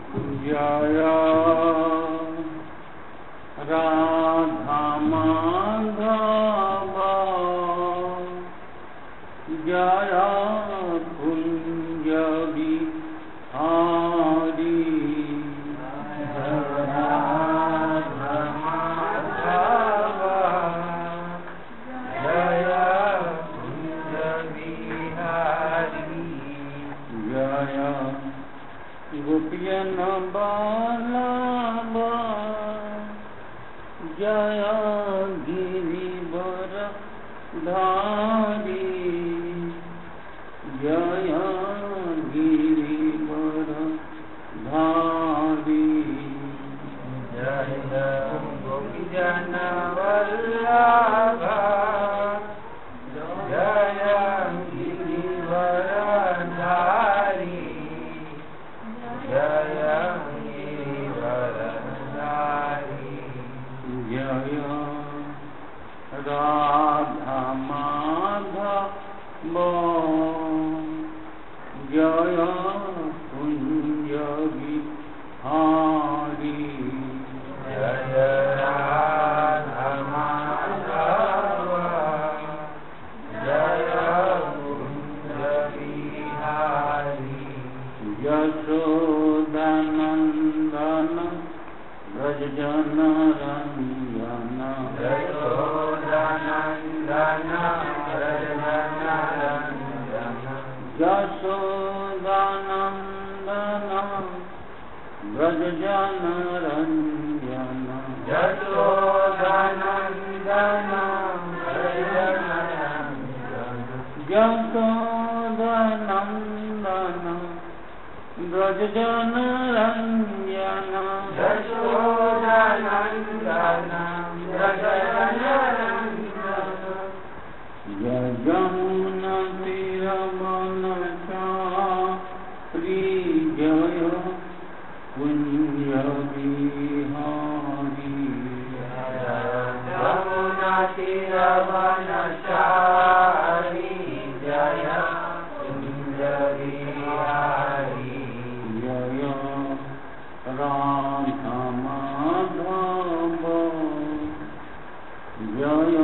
जय राधा माधव जय कुंज बिहारी गोपियन बालाबा जय गिरिवर धारी जय गिरिवर धारी जय गोपियन वल्लभा जय गिरिवर धारी जय जय राधा माधव जय कुंज बिहारी जय राधा माधव जय कुंज बिहारी यशोदानंदन ब्रज जन रंजन यशोदानंदन ब्रज जन रंजन यशोदानंदन ब्रज जन रंजन यशोदानंदन ब्रज जन रंजन यशोदानंदन ब्रज जन रंजन यशोदानंदन ब्रज जन रंजन यमुना तीरवनचारी जय कुंज बिहारी यमुना तीरवनचारी जय कुंज बिहारी राधा माधव जय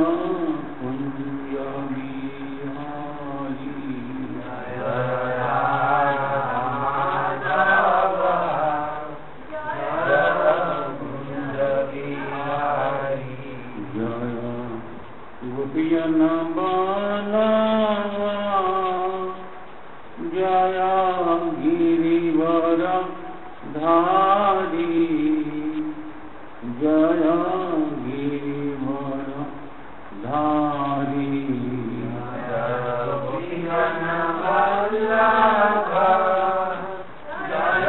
कुंज बिहारी जय राधा माधव जय कुंज बिहारी जय गोपियन बालावा जय गिरिवर धारी जय गिरिवर धारी जय गोपियन वल्लभा जय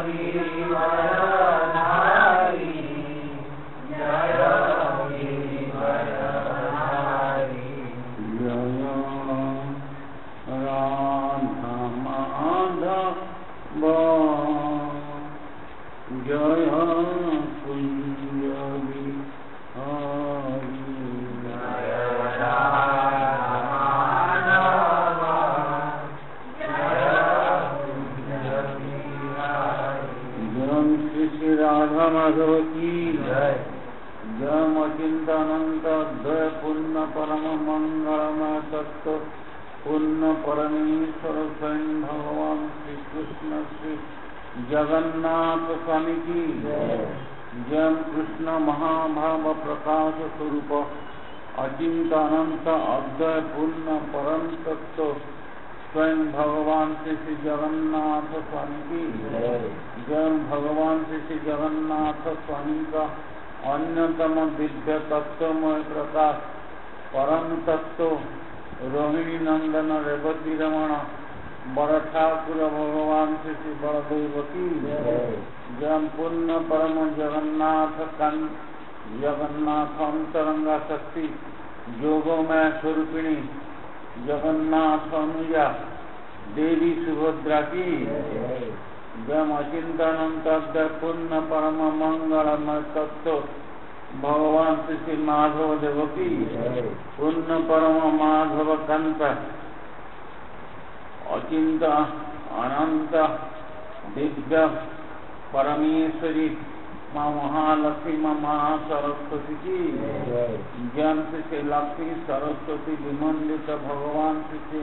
गिरिवर धारी जय गिरिवर धारी जय राधा माधव जय कुंज बिहारी जय राधा माधव जय कुंज बिहारी जय श्री राधा माधव की जय जय अचिंतानंत अद्वय पूर्ण परम मंगलमय तत्व पूर्ण परमेश्वर स्वयं भगवान श्री कृष्ण श्री जगन्नाथ स्वामी की जय कृष्ण महाभाव प्रकाश स्वरूप अचिंत अनंत अद्वय पूर्ण परम तत्व स्वयं भगवान श्री जगन्नाथ स्वामी की जय भगवान श्री जगन्नाथ स्वामी का अन्यतम दिव्य तत्वमय प्रकाश परम तत्व रोहिणी नंदन रेवती रमण बड़ ठाकुर भगवान श्री बलदेव की जय पूर्ण परम जगन्नाथ जगन्नाथ अंतरंगा शक्ति योगमय स्वरूपिणी जगन्नाथ अनुजा देवी सुभद्रा की जय अचिंतानंत पूर्ण परम मंगलमय तत्व भगवान श्री माधव देव की पूर्ण परम माधव कंत अचिंत अनंत दिव्य परमेश्वरी माँ महालक्ष्मी माँ सरस्वती की जन्म से लक्ष्मी सरस्वती विमंडित भगवान से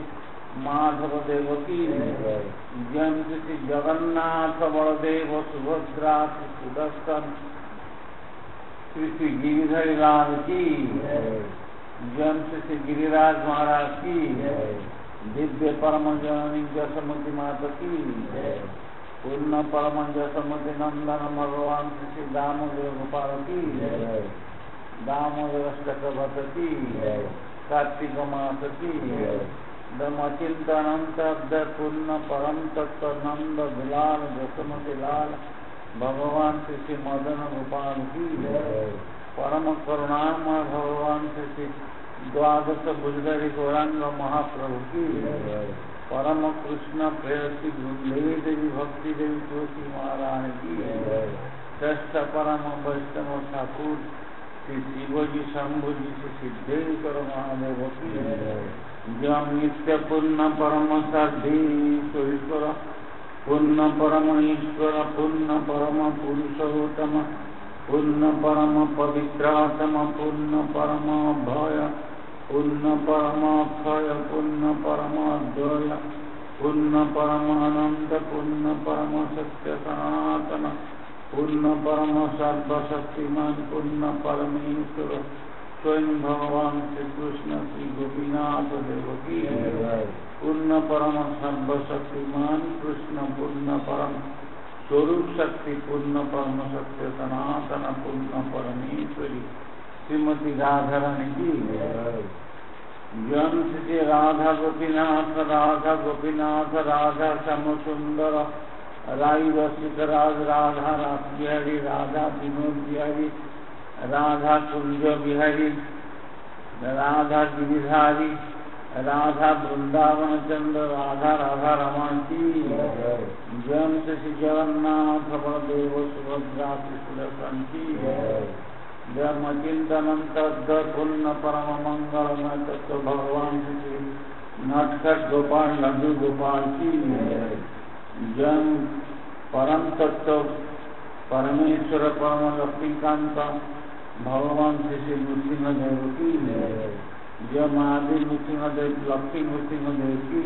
माधव देव की जन्म से जगन्नाथ बलदेव सुभद्रा सुदर्शन श्री गिरिधर लाल की जन्म से गिरिराज महाराज की दिव्य परम जननी जसमती माता की पूर्ण परम जसमती नंदन भगवान श्री दामोदर गोपाल की दामोदर चक्रवर्त की कार्तिक मास की दमचिंतनंत पूर्ण परम तत्व नंद बिलाल जसमती लाल भगवान श्री मदन गोपाल की परम करुणामय भगवान श्री द्वादश बुजगरी गौरांग महाप्रभु की परम कृष्ण प्रेयसी वृंदे देवी भक्ति देवी तुलसी महारानी की श्रेष्ठ परम वैष्णव ठाकुर श्री शिवजी शंभुजी श्री सिद्धेश्वर महादेव की जम नित्य पूर्ण परम साधीश्वर पूर्ण परम ईश्वर पूर्ण परम पुरुषोत्तम पूर्ण परम पवित्रात्म पूर्ण परम भय पूर्ण परम अक्षय पूर्ण परम अद्वय पूर्ण परम अनंत पूर्ण परम सत्य सनातन पूर्ण परम सर्वशक्तिमान पूर्ण परमेश्वर स्वयं भगवान श्री कृष्ण श्री गोपीनाथ देव की पूर्ण परम सर्वशक्तिमान कृष्ण पूर्ण परम स्वरूप शक्ति पूर्ण परम सत्य सनातन पूर्ण परमेश्वरी श्रीमती राधा रानी की जन्म से राधा गोपीनाथ राधा श्याम सुंदर राई रसिक राज राधा रास बिहारी राधा विनोद बिहारी राधा कुंज बिहारी राधा गिरिधारी राधा वृंदावन चंद्र राधा राधा रमण की जन्म से श्री जगन्नाथ बलदेव सुभद्रा सुदर्शन की जन्म चिंतनंत पूर्ण परम मंगलमय तत्व भगवान श्री नटखट गोपाल लड्डू गोपाल की जन्म परम तत्व परमेश्वर परम लक्ष्मीकांत भगवान श्री नृसिंह देव की जब आदि नृसिंहदेव लक्ष्मी नृसिंहदेव की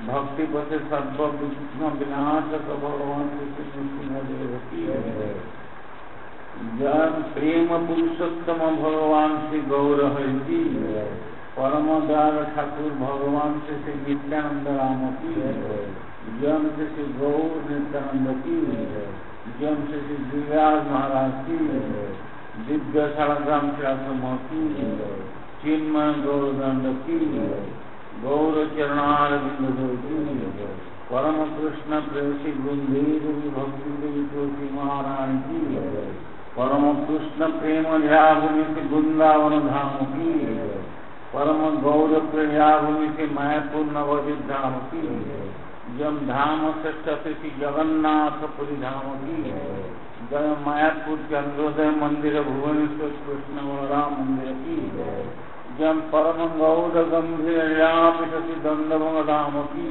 भक्ति पथे सर्व विघ्न विनाशक भगवान श्री नृसिंहदेव की जब प्रेम पुरुषोत्तम भगवान श्री गौर हरि की परम दयाल ठाकुर भगवान श्री नित्यानंद राम की जम श्री गौर नित्यानंद की जम श्री गिरिराज महाराज की दिव्य शालग्राम श्याम की चिन्मय गौरदंड की गौर चरणारविंद की परम कृष्ण प्रेयसी वृंदे देवी भक्ति देवी तुलसी महारानी की परम कृष्ण प्रेम भूमि से वृंदावन धाम की परम गौर प्रिया भूमि से मायापुर नवदीप धाम की जम धाम श्रेष्ठ श्री जगन्नाथपुरी धाम की जय मायापुर चंद्रोदय मंदिर भुवनेश्वर कृष्ण बलराम मंदिर की जम परम गौर गंभीर दंडभंग धाम की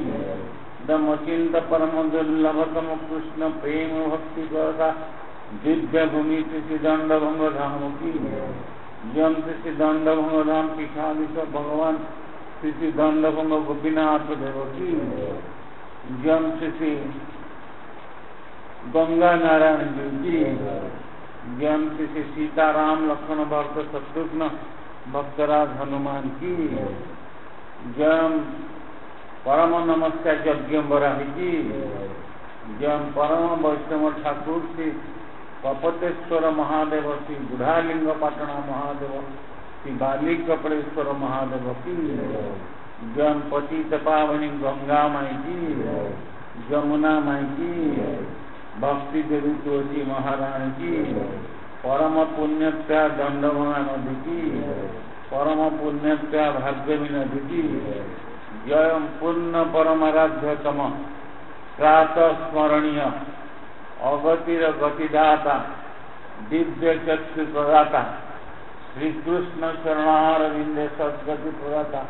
दम अचिंत परम दुर्लभतम कृष्ण प्रेम भक्ति का दिव्य भूमि श्री दंडभंग धाम की जम श्री दंडभंग धाम पीठाधीश्वर भगवान श्री दंडभंग गोपीनाथ देव की जम श्री गंगा नारायण जी की जम श्री सीताराम लक्ष्मण भक्त शत्रुघ्न भक्तराज हनुमान की जम परम नमस्कार यज्ञ बराही की जम परम वैष्णव ठाकुर श्री कपतेश्वर महादेव श्री बुढ़ालिंग पाटना महादेव श्री बाली कपड़ेश्वर महादेव की जम पतित पावनी गंगा माई की जमुना माई की भक्ति देवी तुलसी महारानी की परम पुण्यत्या दंडभंगा नदी की परम पुण्यत्या भाग्यवी नदी की जय पुण्य परमाराध्यतम प्रातः स्मरणीय अगतिर गतिदाता दिव्य चक्षु प्रदाता श्री कृष्ण शरणारविंदे सद्गति प्रदाता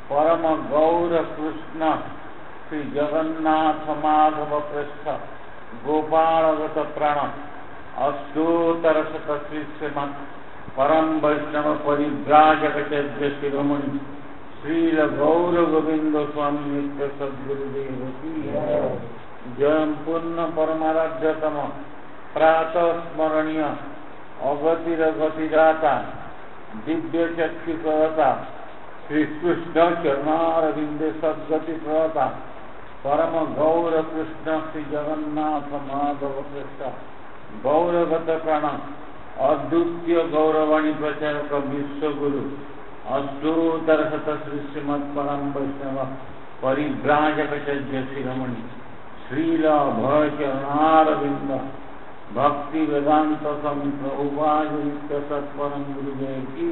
परम गौर कृष्ण श्री जगन्नाथ माधव पृष्ठ गोपालगत प्राण अष्टोत्तर श्रीमत् परम वैष्णव परिव्राजक शिरोमणि श्रील गौर गोविंद स्वामी नित्य सद्गुरुदेव की जयम पुण्य परमाराध्यतम प्रातः स्मरणीय अगतिर गतिदाता दिव्य चक्षु प्रदाता श्री कृष्ण चरणारविंदे सद्गति प्रदाता परम गौर कृष्ण श्री जगन्नाथ माधव कृष्ण गौरगत प्राण अद्वितीय गौरवाणी प्रचारक विश्वगुरु अष्टोत्तर श्रीमत् परम वैष्णव परिव्राजक शिरोमणि श्रील भय चरणारविंद भक्ति वेदांत स्वामी प्रभुपाद नित्य सत्परम गुरुदेव की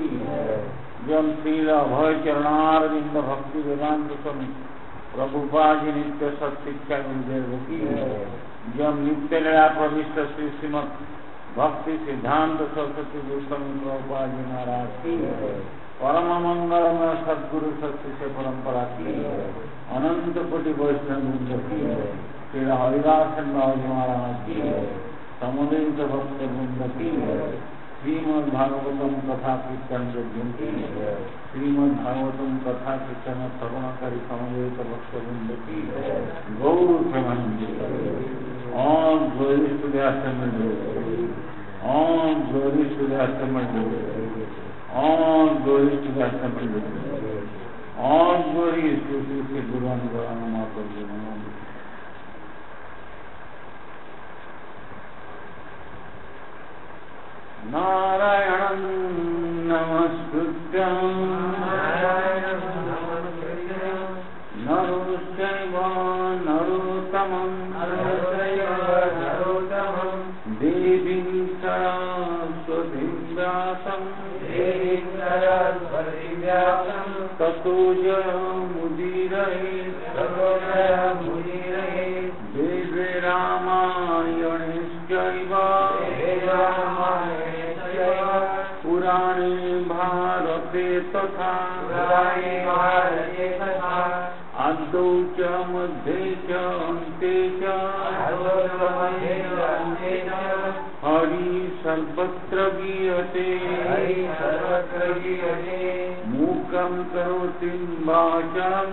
जम श्रील भय चरणारविंद भक्ति वेदांत स्वामी प्रभुपाद नित्य सत्शिक्षा गुरुदेव की जम नित्य लीला प्रविष्ट श्रीमत् भक्ति सिद्धांत सरस्वती गोस्वामी प्रभुपाद जी महाराज की परम मंगलमय सद्गुरु सत्य से परंपरा की अनंत कोटि वैष्णव वृंद की श्री हरिदास महाराज की समुदित भक्त वृंद की श्रीमद् भागवतम कथा कीर्तन यज्ञ की श्रीमद् भागवतम कथा कीर्तन श्रवणकारी समुदित भक्त वृंद की गौर प्रेमानंद ओम गौरी सूर्यास्तमय ओम गौरी सूर्यास्तमय ओम गौरी सूर्यास्तमय ओम गौरी स्तुति से गुरुवान माता जी नारायणं नमस्कृत्य नरोश्चैव नरोत्तमं देवीं सरस्वतीं व्यासं ततो जयमुदीरये वेदे रामायणेश्चैव पुराणे भारते तथा आदौ च मध्ये च अन्ते च हरि सर्वत्र गीयते मूकं करोति वाचालं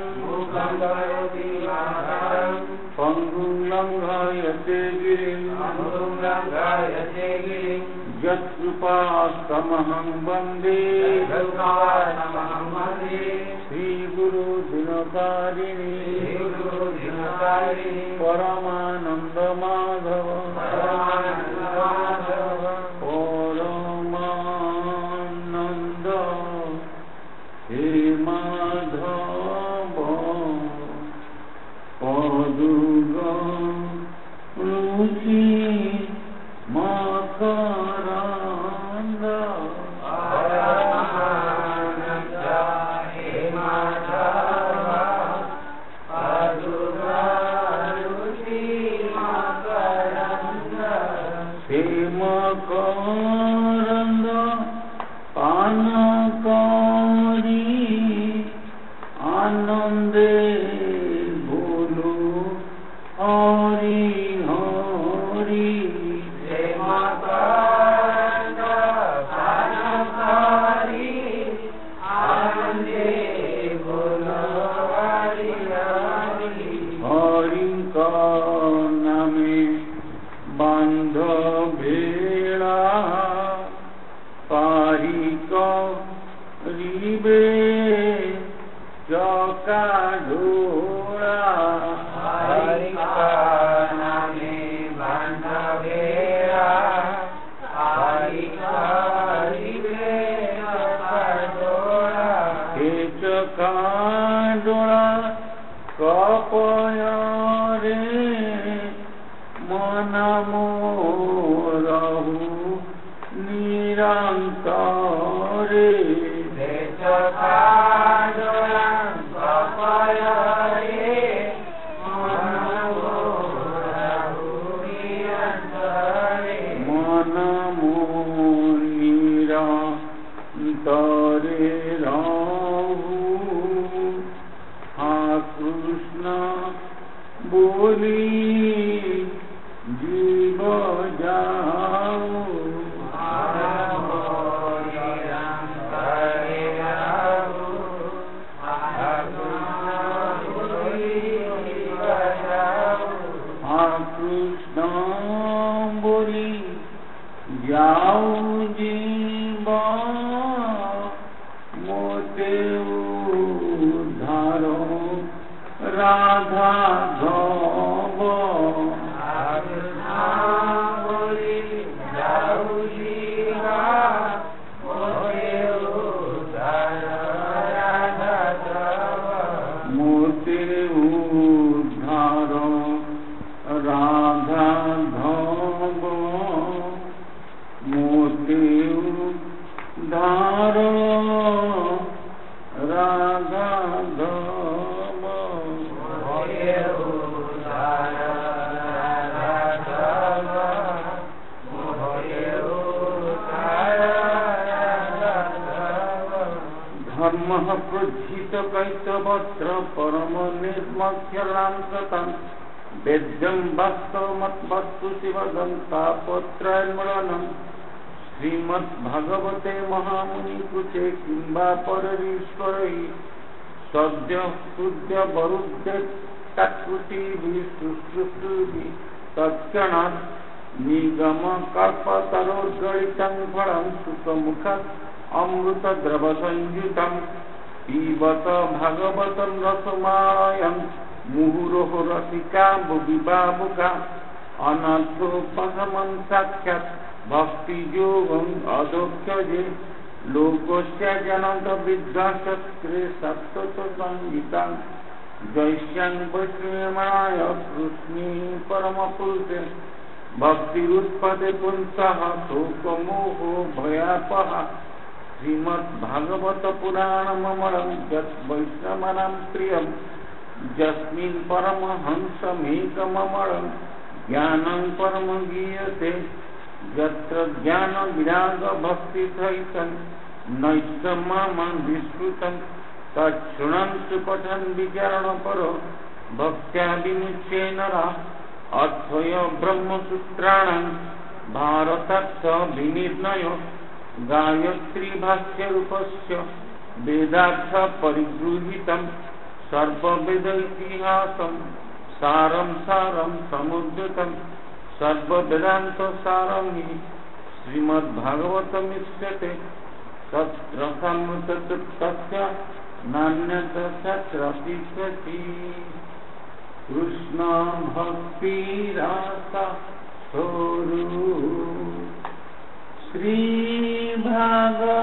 पङ्गुं लङ्घयते गिरिं यत्कृपास्तमहं वन्दे श्रीगुरु दिनकारिणी परमानंद माधव परमानंद हे माधव पदुग रुचि मकरंद मकरंद पान करी आनंदे बोलो हरि हरि मकरंद पान करी आनंदे बोलो हरि हरि हरि का नामे बांध भेड़ा पारिक रिबे चका ढोड़ा हरिका नामे बांध भेड़ा पारिक रिबे चका ढोड़ा हे चका ढोड़ा कपय रे मन मोरहु निरंतरे मन मोनिरंतरे रहु हा कृष्ण बोली कृष्ण बोली जाऊ जीवा मोते उद्धारो राधा धोब बोली जाऊ जीवा मोते उद्धारो राधा धोब मोते उद्धारो राधा धोब मोते उद्धारो राधा धोब मोते उद्धारो राधा धोब मोते उद्धारो राधा धोब धर्मः प्रोज्झित कैतवत्र परम निर्मक्षरां सतं वेद्यं वास्तवमत्वस्तु शिवदं तापत्रयन्मूलनं श्रीमद्भागवते महामुनिकृते किं वा पररीश्वरैः सद्य स्तुत्य वरुध्ये तत्कृतिभिः शुश्रूषुभिः तत्क्षणात् निगमकल्पतरोर्गलितं फलं सुखमुखात् अमृतद्रवसंयुतं पिबत भागवतं रसमालयं मुहुरोः रसिका भुविभावुका अनर्थोपशमं साक्षात् भक्तियोगं अदोक्षजे लोकस्य जनन्त विद्वांसत्रे सत्तत संगीतं जैष्यं वैष्णवमनाय कृष्णे परमपुरुषे भक्तिरुत्पदे पुंसः शोकमोहो भयापहा श्रीमद्भागवत पुराणममलं यत् वैष्णवानां प्रियम् यस्मिन् परमहंसमेकममलं ज्ञानं परम गीयते यत्र ज्ञानविराग भक्तिसहितं नैष्कर्म्यं विस्मृतं तच्छृण्वन्तु पठन् विचारणपरो भक्त्या विमुच्ये नरः अद्वय ब्रह्मसूत्राणां भारतस्थ विनिर्णयो गायत्री भाष्यरूपस्य वेदार्थ परिगृहीतं सर्ववेद इतिहासं सारं सारं समुद्रतं सर्ववेदांत सारं हि श्रीमद्भागवतमिष्यते तत्रमृतस्य नान्यतरतिष्ठति कृष्ण भक्ति रस श्री भागवत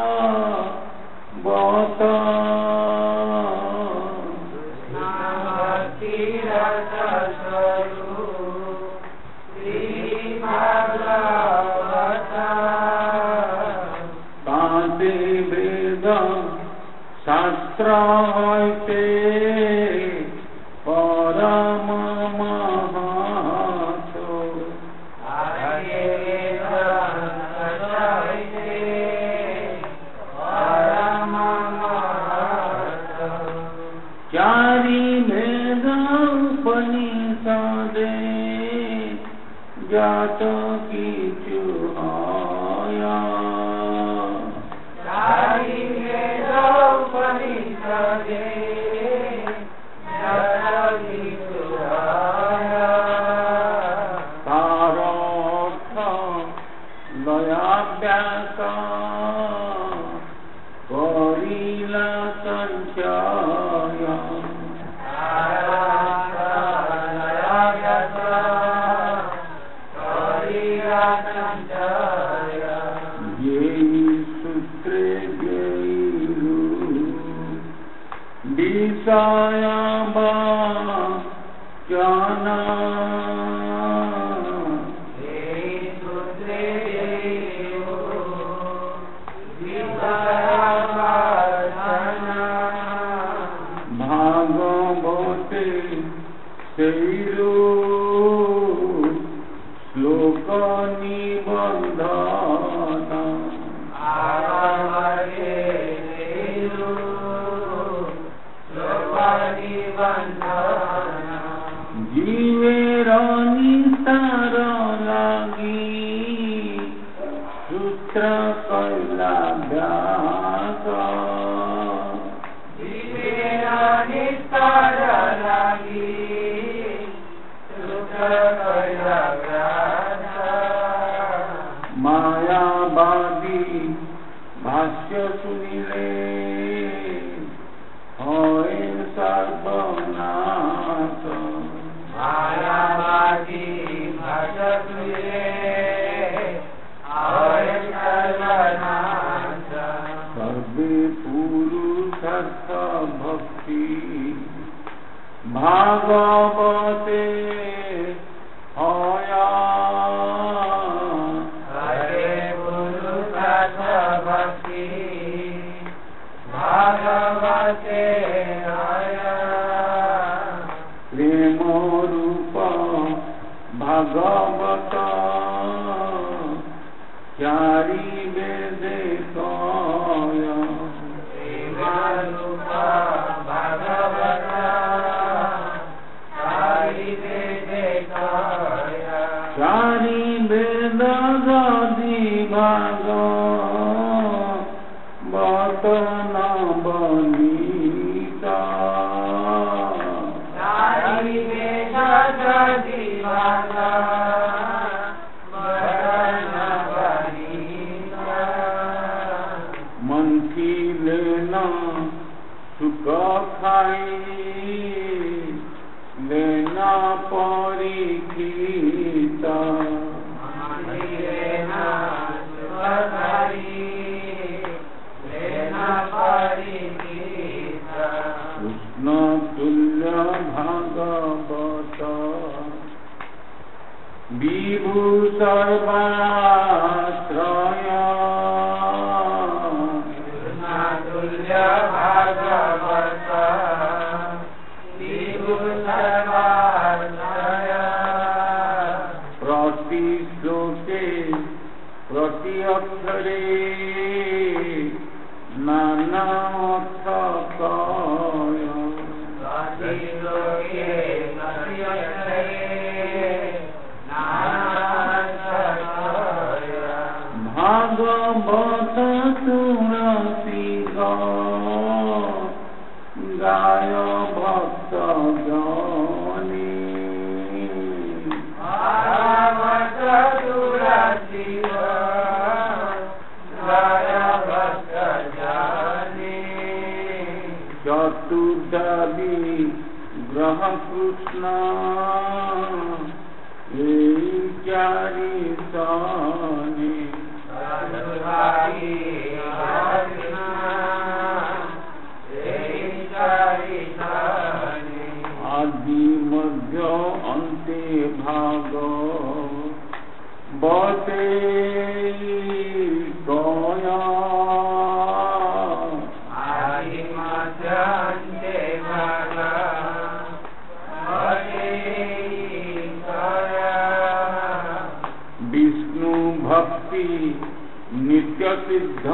कांते वेद शास्त्र होते परम महतो चारि वेद उपनिषदे जात किछु आया चारि वेद उपनिषदे जात किछु आया सारार्थ लयाभ्यास करिला संचय दिशायाबा जाना भागवते सैरो श्लोक निबंधना जीवेर निस्तार लागी सूत्र कैलाभ्यास जीवेर निस्तार लागी सूत्र मायावादी भाष्य सुनिले होय सर्वनाश मायावादी भाष्य सुनिले होय सर्वनाश सर्वे पुरुषार्थ भक्ति भागवते होया हरे पुरुषार्थ भक्ति भागवते होया प्रेम रूप भागवत चारि वेदे कया प्रेम रूप भागवत चारि वेदे कया चारि वेद गादि भाग बतन बनीता चारि वेद गादि भाग बतन बनीता मंथी लेना सुख खाई लेना परीक्षिता लेना सुखकारी लेना परीक्षिता कृष्ण तुल्य भागवत विभु सर्वाश्रय तुल्य भागवत विभु सर्वाश्रय प्रति श्लोके प्रति अक्षरे नाना अर्थ कय प्रति लोके प्रति अक्षरे नाना अर्थ कय भागवत तुलसी गाय भक्त जानी भागवत तुलसी गाय भक्त जानी चतुर्दवी ग्रह कृष्ण चारि सानी आदि मध्य अन्ते भाग बते गया विष्णु भक्ति नित्य सिद्ध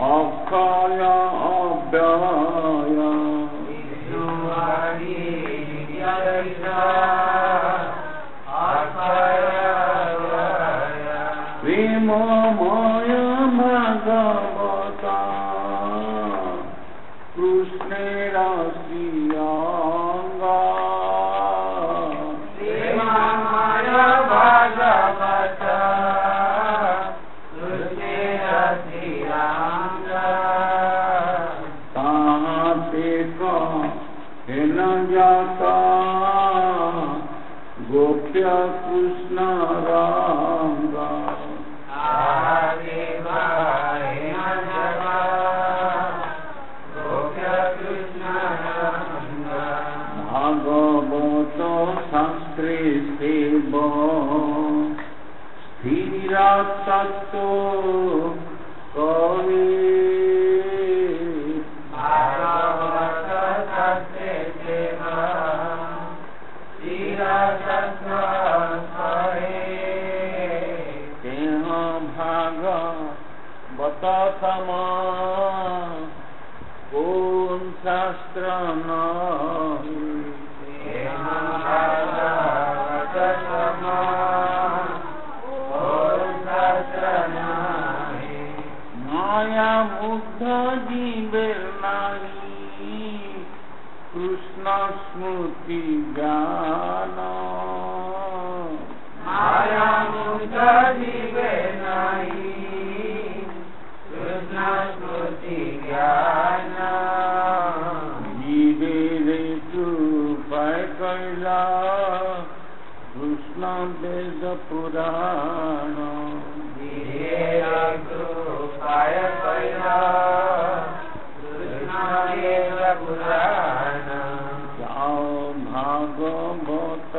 अक्षय अव्यय प्रेममय भागवता कृष्णेर श्रियंगा भागवत कृष्णेर श्रीरंगा ताते हेन जाता गोप्य कृष्ण रंगा भागवत शास्त्रे सेव स्थिरा सत्तो कवे भागवत शास्त्रे सेव स्थिरा सत्तो कवे तेह भागवत समा कौन शास्त्र नहीं भागवत समा माया मुग्ध जीवेर नाई कृष्ण स्मृति ज्ञान वेद पुराण कृपाय पुराण जाओ भागवत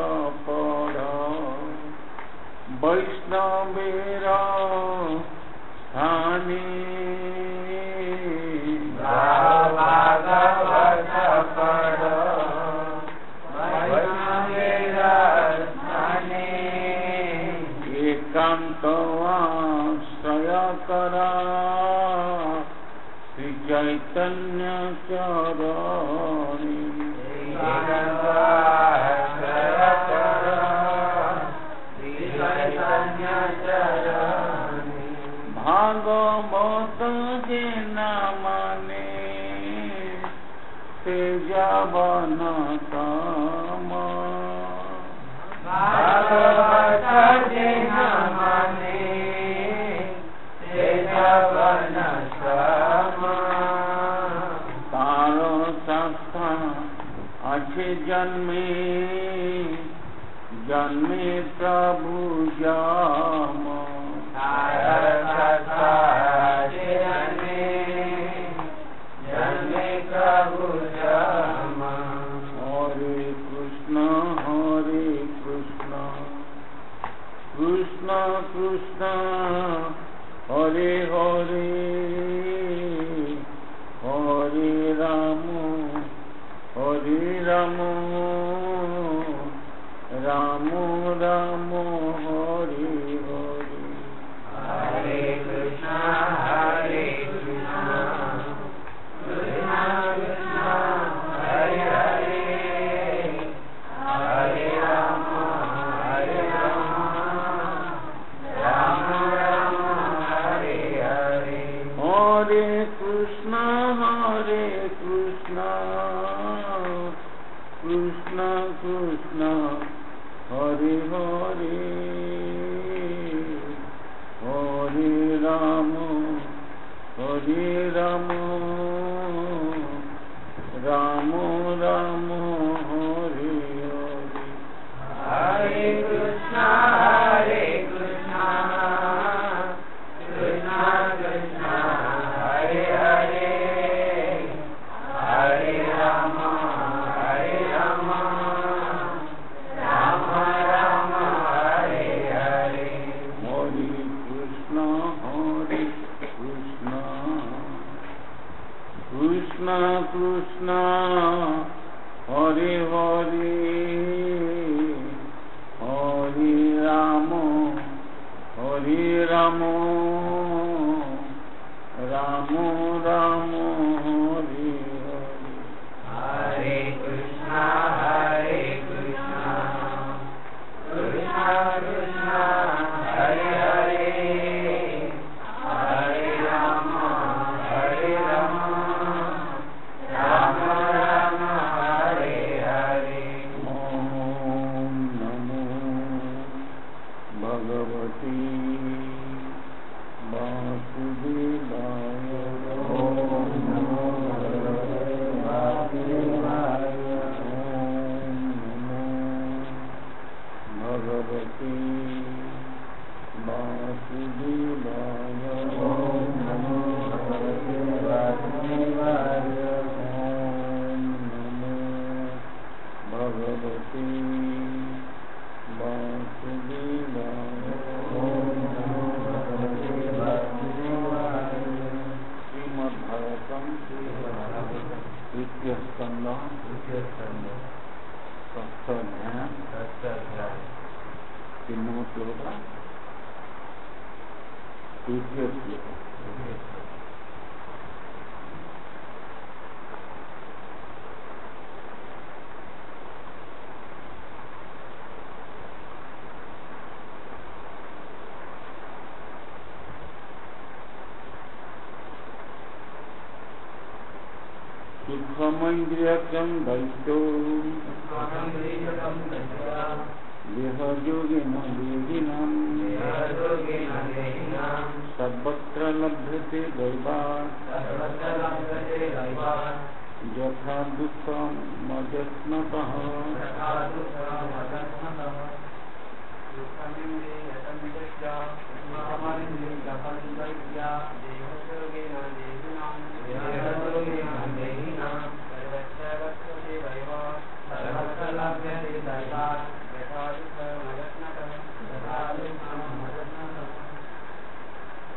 पढ़ वैष्णवेर स्थाने भागवत पढ़ वैष्णवेर स्थाने एकांत आश्रय करा श्री चैतन्य चरणी भागवत के नामने से जवन काम भागवत के नामने से जवन काम तारो शास्त्र अच्छे जन्मे जन्मे प्रभु जाम जन्मे प्रभु जाम हरे कृष्ण कृष्ण कृष्ण हरे हरे हरे राम राम राम हरे हरे हरे कृष्ण कृष्ण कृष्ण हरे हरे हरे राम राम राम हरे हरे हरे कृष्ण कृष्ण कृष्ण हरे हरे हरे राम राम राम हरे हरे हरे कृष्ण कृष्ण कृष्ण हरे हरे हरे राम राम राम हरे हरे हरे कृष्ण कृष्ण कृष्ण हरे हरे हरे राम राम राम हरे हरे हरे कृष्ण कृष्ण कृष्ण हरे हरे हरे राम राम राम हरे हरे ओम नमो भगवती वासुदेवाय ओम नमो भगवते वासुदेवाय ओम नमो भगवते वासुदेवाय ओम नमो भगवते वासुदेवाय ओम नमो भगवते वासुदेवाय ओम नमो भगवते वासुदेवाय श्रीमद्भागवतम द्वितीय स्कंद षष्ठ अध्याय तीनों श्लोक तृतीय श्लोक सुखमैन्द्रियकं दैत्यो देहयोगिन देहिनां सर्वत्र लभ्यते दैवात् यथा दुःखं मदस्मतः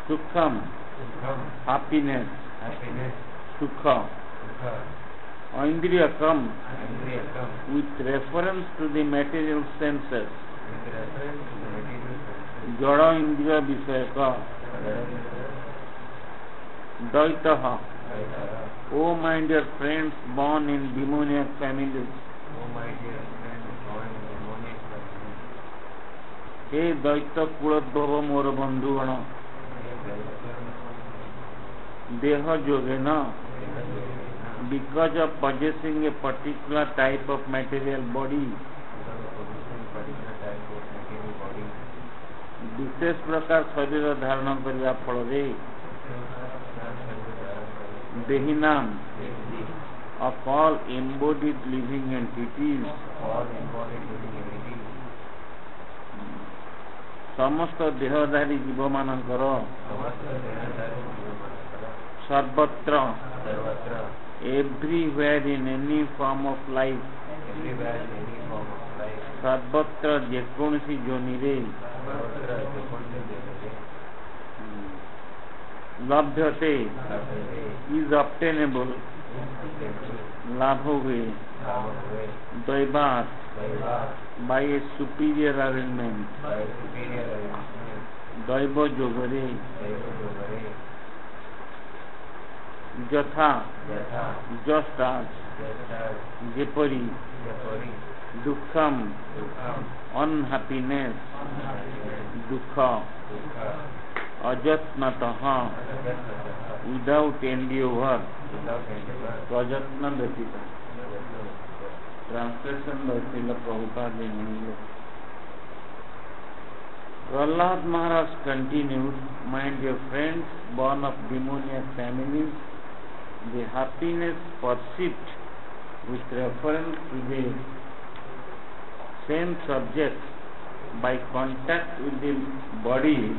Sukham, Sukham, happiness, happiness, Sukha, Sukha, Indriyakam, Indriyakam, with reference to the material senses, with reference to the material senses, Jada Indriya Visayaka, Daitaha. O my dear friends born in demoniac families, O my dear friend, born in demoniac family, हे दैत्य कुलोद्भव मोर बंधुगण, देह योगेन, because of possessing a particular type of material body, विशेष प्रकार शरीर धारण करने फल देहिनाम of all embodied living entities, समस्त देहधारी जीव मानकर सर्वत्र everywhere in any form of life, सर्वत्र जेकोसी जोनि रे लभ्यते is obtainable, लाभ हुए दैवात by a superior arrangement, दैव जोगरे यथा just as जेपरी दुखम unhappiness दुख अजत्नतः without endeavor प्रजत्न व्यतीत ट्रांसलेशन वैसे प्रभुपाद ने Prahlad Maharaj continued, my dear friends born of demoniac families, the happiness perceived with reference to the same subject by contact with the body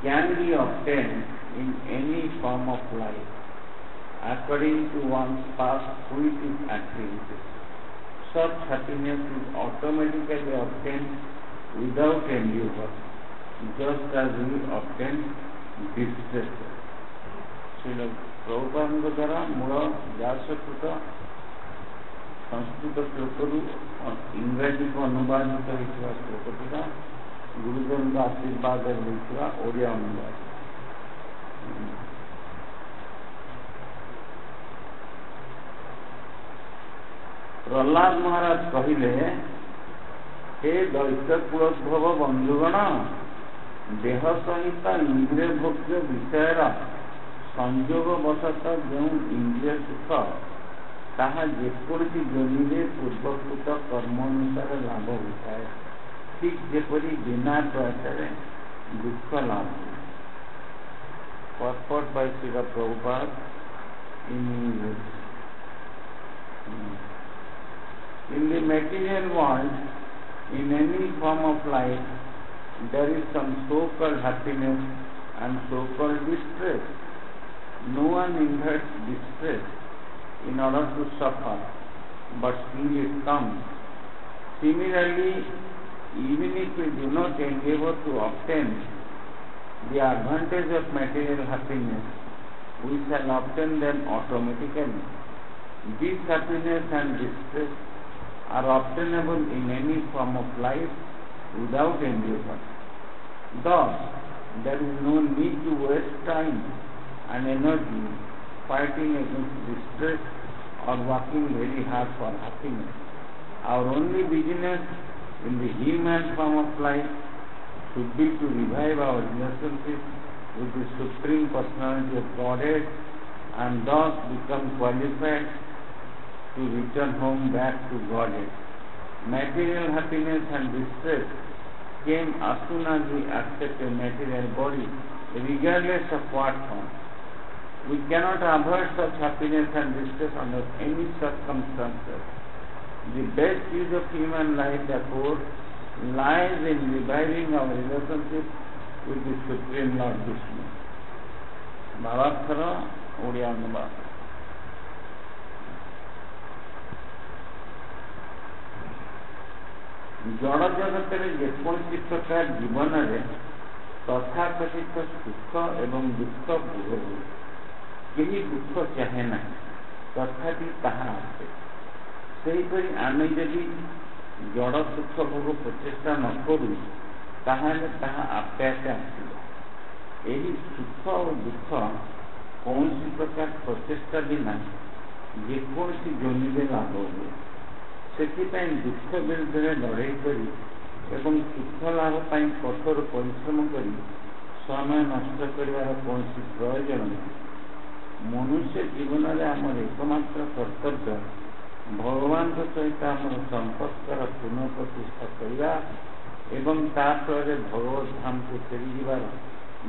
can be obtained in any form of life according to one's past fruitive activities. Such happiness is automatically obtained without endeavor, just as we obtain distress. Srila Prabhupada द्वारा मूल व्यासकृत संस्कृत श्लोकरू इंग्राजी को अनुवादित होता श्लोकटा गुरुजन का आशीर्वाद होता ओडिया अनुवाद प्रहलाद महाराज कहले हे दैत्य कुलोद्भव बंधुगण देह सहित इंद्रिय भोग्य विषय संयोग वशत जो इंद्रिय सुख ताहा जेकोसी जोनि पूर्वकृत कर्म अनुसार लाभ होता है ठीक जेपरी बिना प्रयास दुख लाभ purport by Srila Prabhupada in English. In the material world, in any form of life, there is some so-called happiness and so-called distress. No one inherits distress in order to suffer, but still it comes. Similarly, even if we do not endeavor to obtain the advantage of material happiness, we shall obtain them automatically. This happiness and distress are obtainable in any form of life without endeavor. Thus, there is no need to waste time and energy fighting against distress or working very hard for happiness. Our only business in the human form of life should be to revive our relationship with the Supreme Personality of Godhead and thus become qualified to return home back to Godhead. Material happiness and distress came as soon as we accept a material body, regardless of what form. We cannot avoid such happiness and distress under any circumstances. The best use of human life, therefore, lies in reviving our relationship with the Supreme Lord Vishnu. Bhavathara Odia Anubhav. जड़ जगत जेकोसी प्रकार जीवन में ତଥାକଥିତ ସୁଖ ଏବଂ ଦୁଃଖ ଭୋଗ ହୁଏ। କେହି ଦୁଃଖ ଚାହେଁ ନାହିଁ, ତଥାପି ତାହା ଆସେ। ସେହିପରି ଆମେ ଯଦି ଜଡ଼ ସୁଖ ଭୋଗ ପ୍ରଚେଷ୍ଟା ନ କରୁ, ତାହେଲେ ତାହା ଆପେ ଆପେ ଆସିବ। ଏହି ସୁଖ ଓ ଦୁଃଖ କୌଣସି ପ୍ରକାର ପ୍ରଚେଷ୍ଟା ବିନା ଯେକୌଣସି ଜମିରେ ଲାଭ ହୁଏ। ସେଥିପାଇଁ ଦୁଃଖ ବିରୁଦ୍ଧରେ ଲଢ଼େଇ କରି ଏବଂ ସୁଖ ଲାଭ ପାଇଁ କଠୋର ପରିଶ୍ରମ କରି ସମୟ ନଷ୍ଟ କରିବାର କୌଣସି ପ୍ରୟୋଜନ ନାହିଁ। ମନୁଷ୍ୟ ଜୀବନରେ ଆମର ଏକମାତ୍ର କର୍ତ୍ତବ୍ୟ ଭଗବାନଙ୍କ ସହିତ ଆମର ସମ୍ପର୍କର ପୁନଃପ୍ରତିଷ୍ଠା କରିବା ଏବଂ ତା ଫଳରେ ଭଗବତ ଧାମକୁ ଫେରିଯିବାର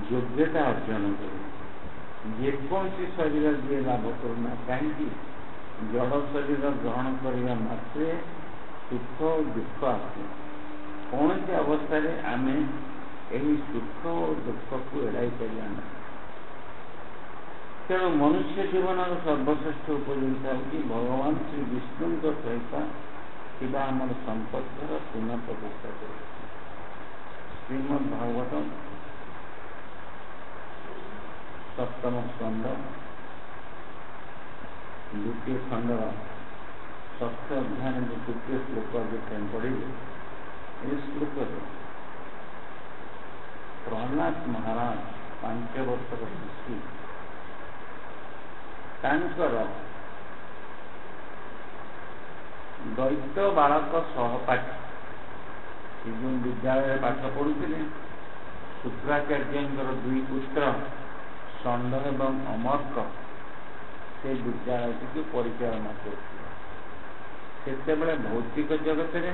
ଯୋଗ୍ୟତା ଅର୍ଜନ କରିବା। ଯେକୌଣସି ଶରୀର ଯିଏ ଲାଭ କରୁନା କାହିଁକି, ଜଡ଼ ଶରୀର ଗ୍ରହଣ କରିବା ମାତ୍ରେ ସୁଖ ଓ ଦୁଃଖ ଆସେ। କୌଣସି ଅବସ୍ଥାରେ ଆମେ ଏହି ସୁଖ ଓ ଦୁଃଖକୁ ଏଡ଼ାଇ ପାରିବା ନାହିଁ। ତେଣୁ ମନୁଷ୍ୟ ଜୀବନର ସର୍ବଶ୍ରେଷ୍ଠ ଉପଯୋଗିତା ହେଉଛି ଭଗବାନ ଶ୍ରୀ ବିଷ୍ଣୁଙ୍କ ସହିତ ଥିବା ଆମର ସମ୍ପର୍କର ପୁନଃ ପ୍ରତିଷ୍ଠା କରିବା। ଶ୍ରୀମଦ୍ ଭାଗବତମ୍ ସପ୍ତମ ସ୍କନ୍ଧ ଦ୍ୱିତୀୟ ଖଣ୍ଡର ଷଷ୍ଠ ଅଧ୍ୟାୟ ତୃତୀୟ ଶ୍ଲୋକ ଯେତେବେଳେ ପଢ଼ିବେ, ଏ ଶ୍ଲୋକରେ ପ୍ରହ୍ଲାଦ ମହାରାଜ 5 ବର୍ଷର ଶିଶୁ, ତାଙ୍କର ଦୈତ୍ୟ ବାଳକ ସହପାଠୀ, ସେ ଯେଉଁ ବିଦ୍ୟାଳୟରେ ପାଠ ପଢ଼ୁଥିଲେ, ଶୁକ୍ରାଚାର୍ଯ୍ୟଙ୍କର 2 ପୁତ୍ର ଷଣ୍ଢ ଏବଂ ଅମର୍କ ସେ ବିଦ୍ୟାଳୟଟିକୁ ପରିଚାଳନା କରୁଥିଲେ। ସେତେବେଳେ ଭୌତିକ ଜଗତରେ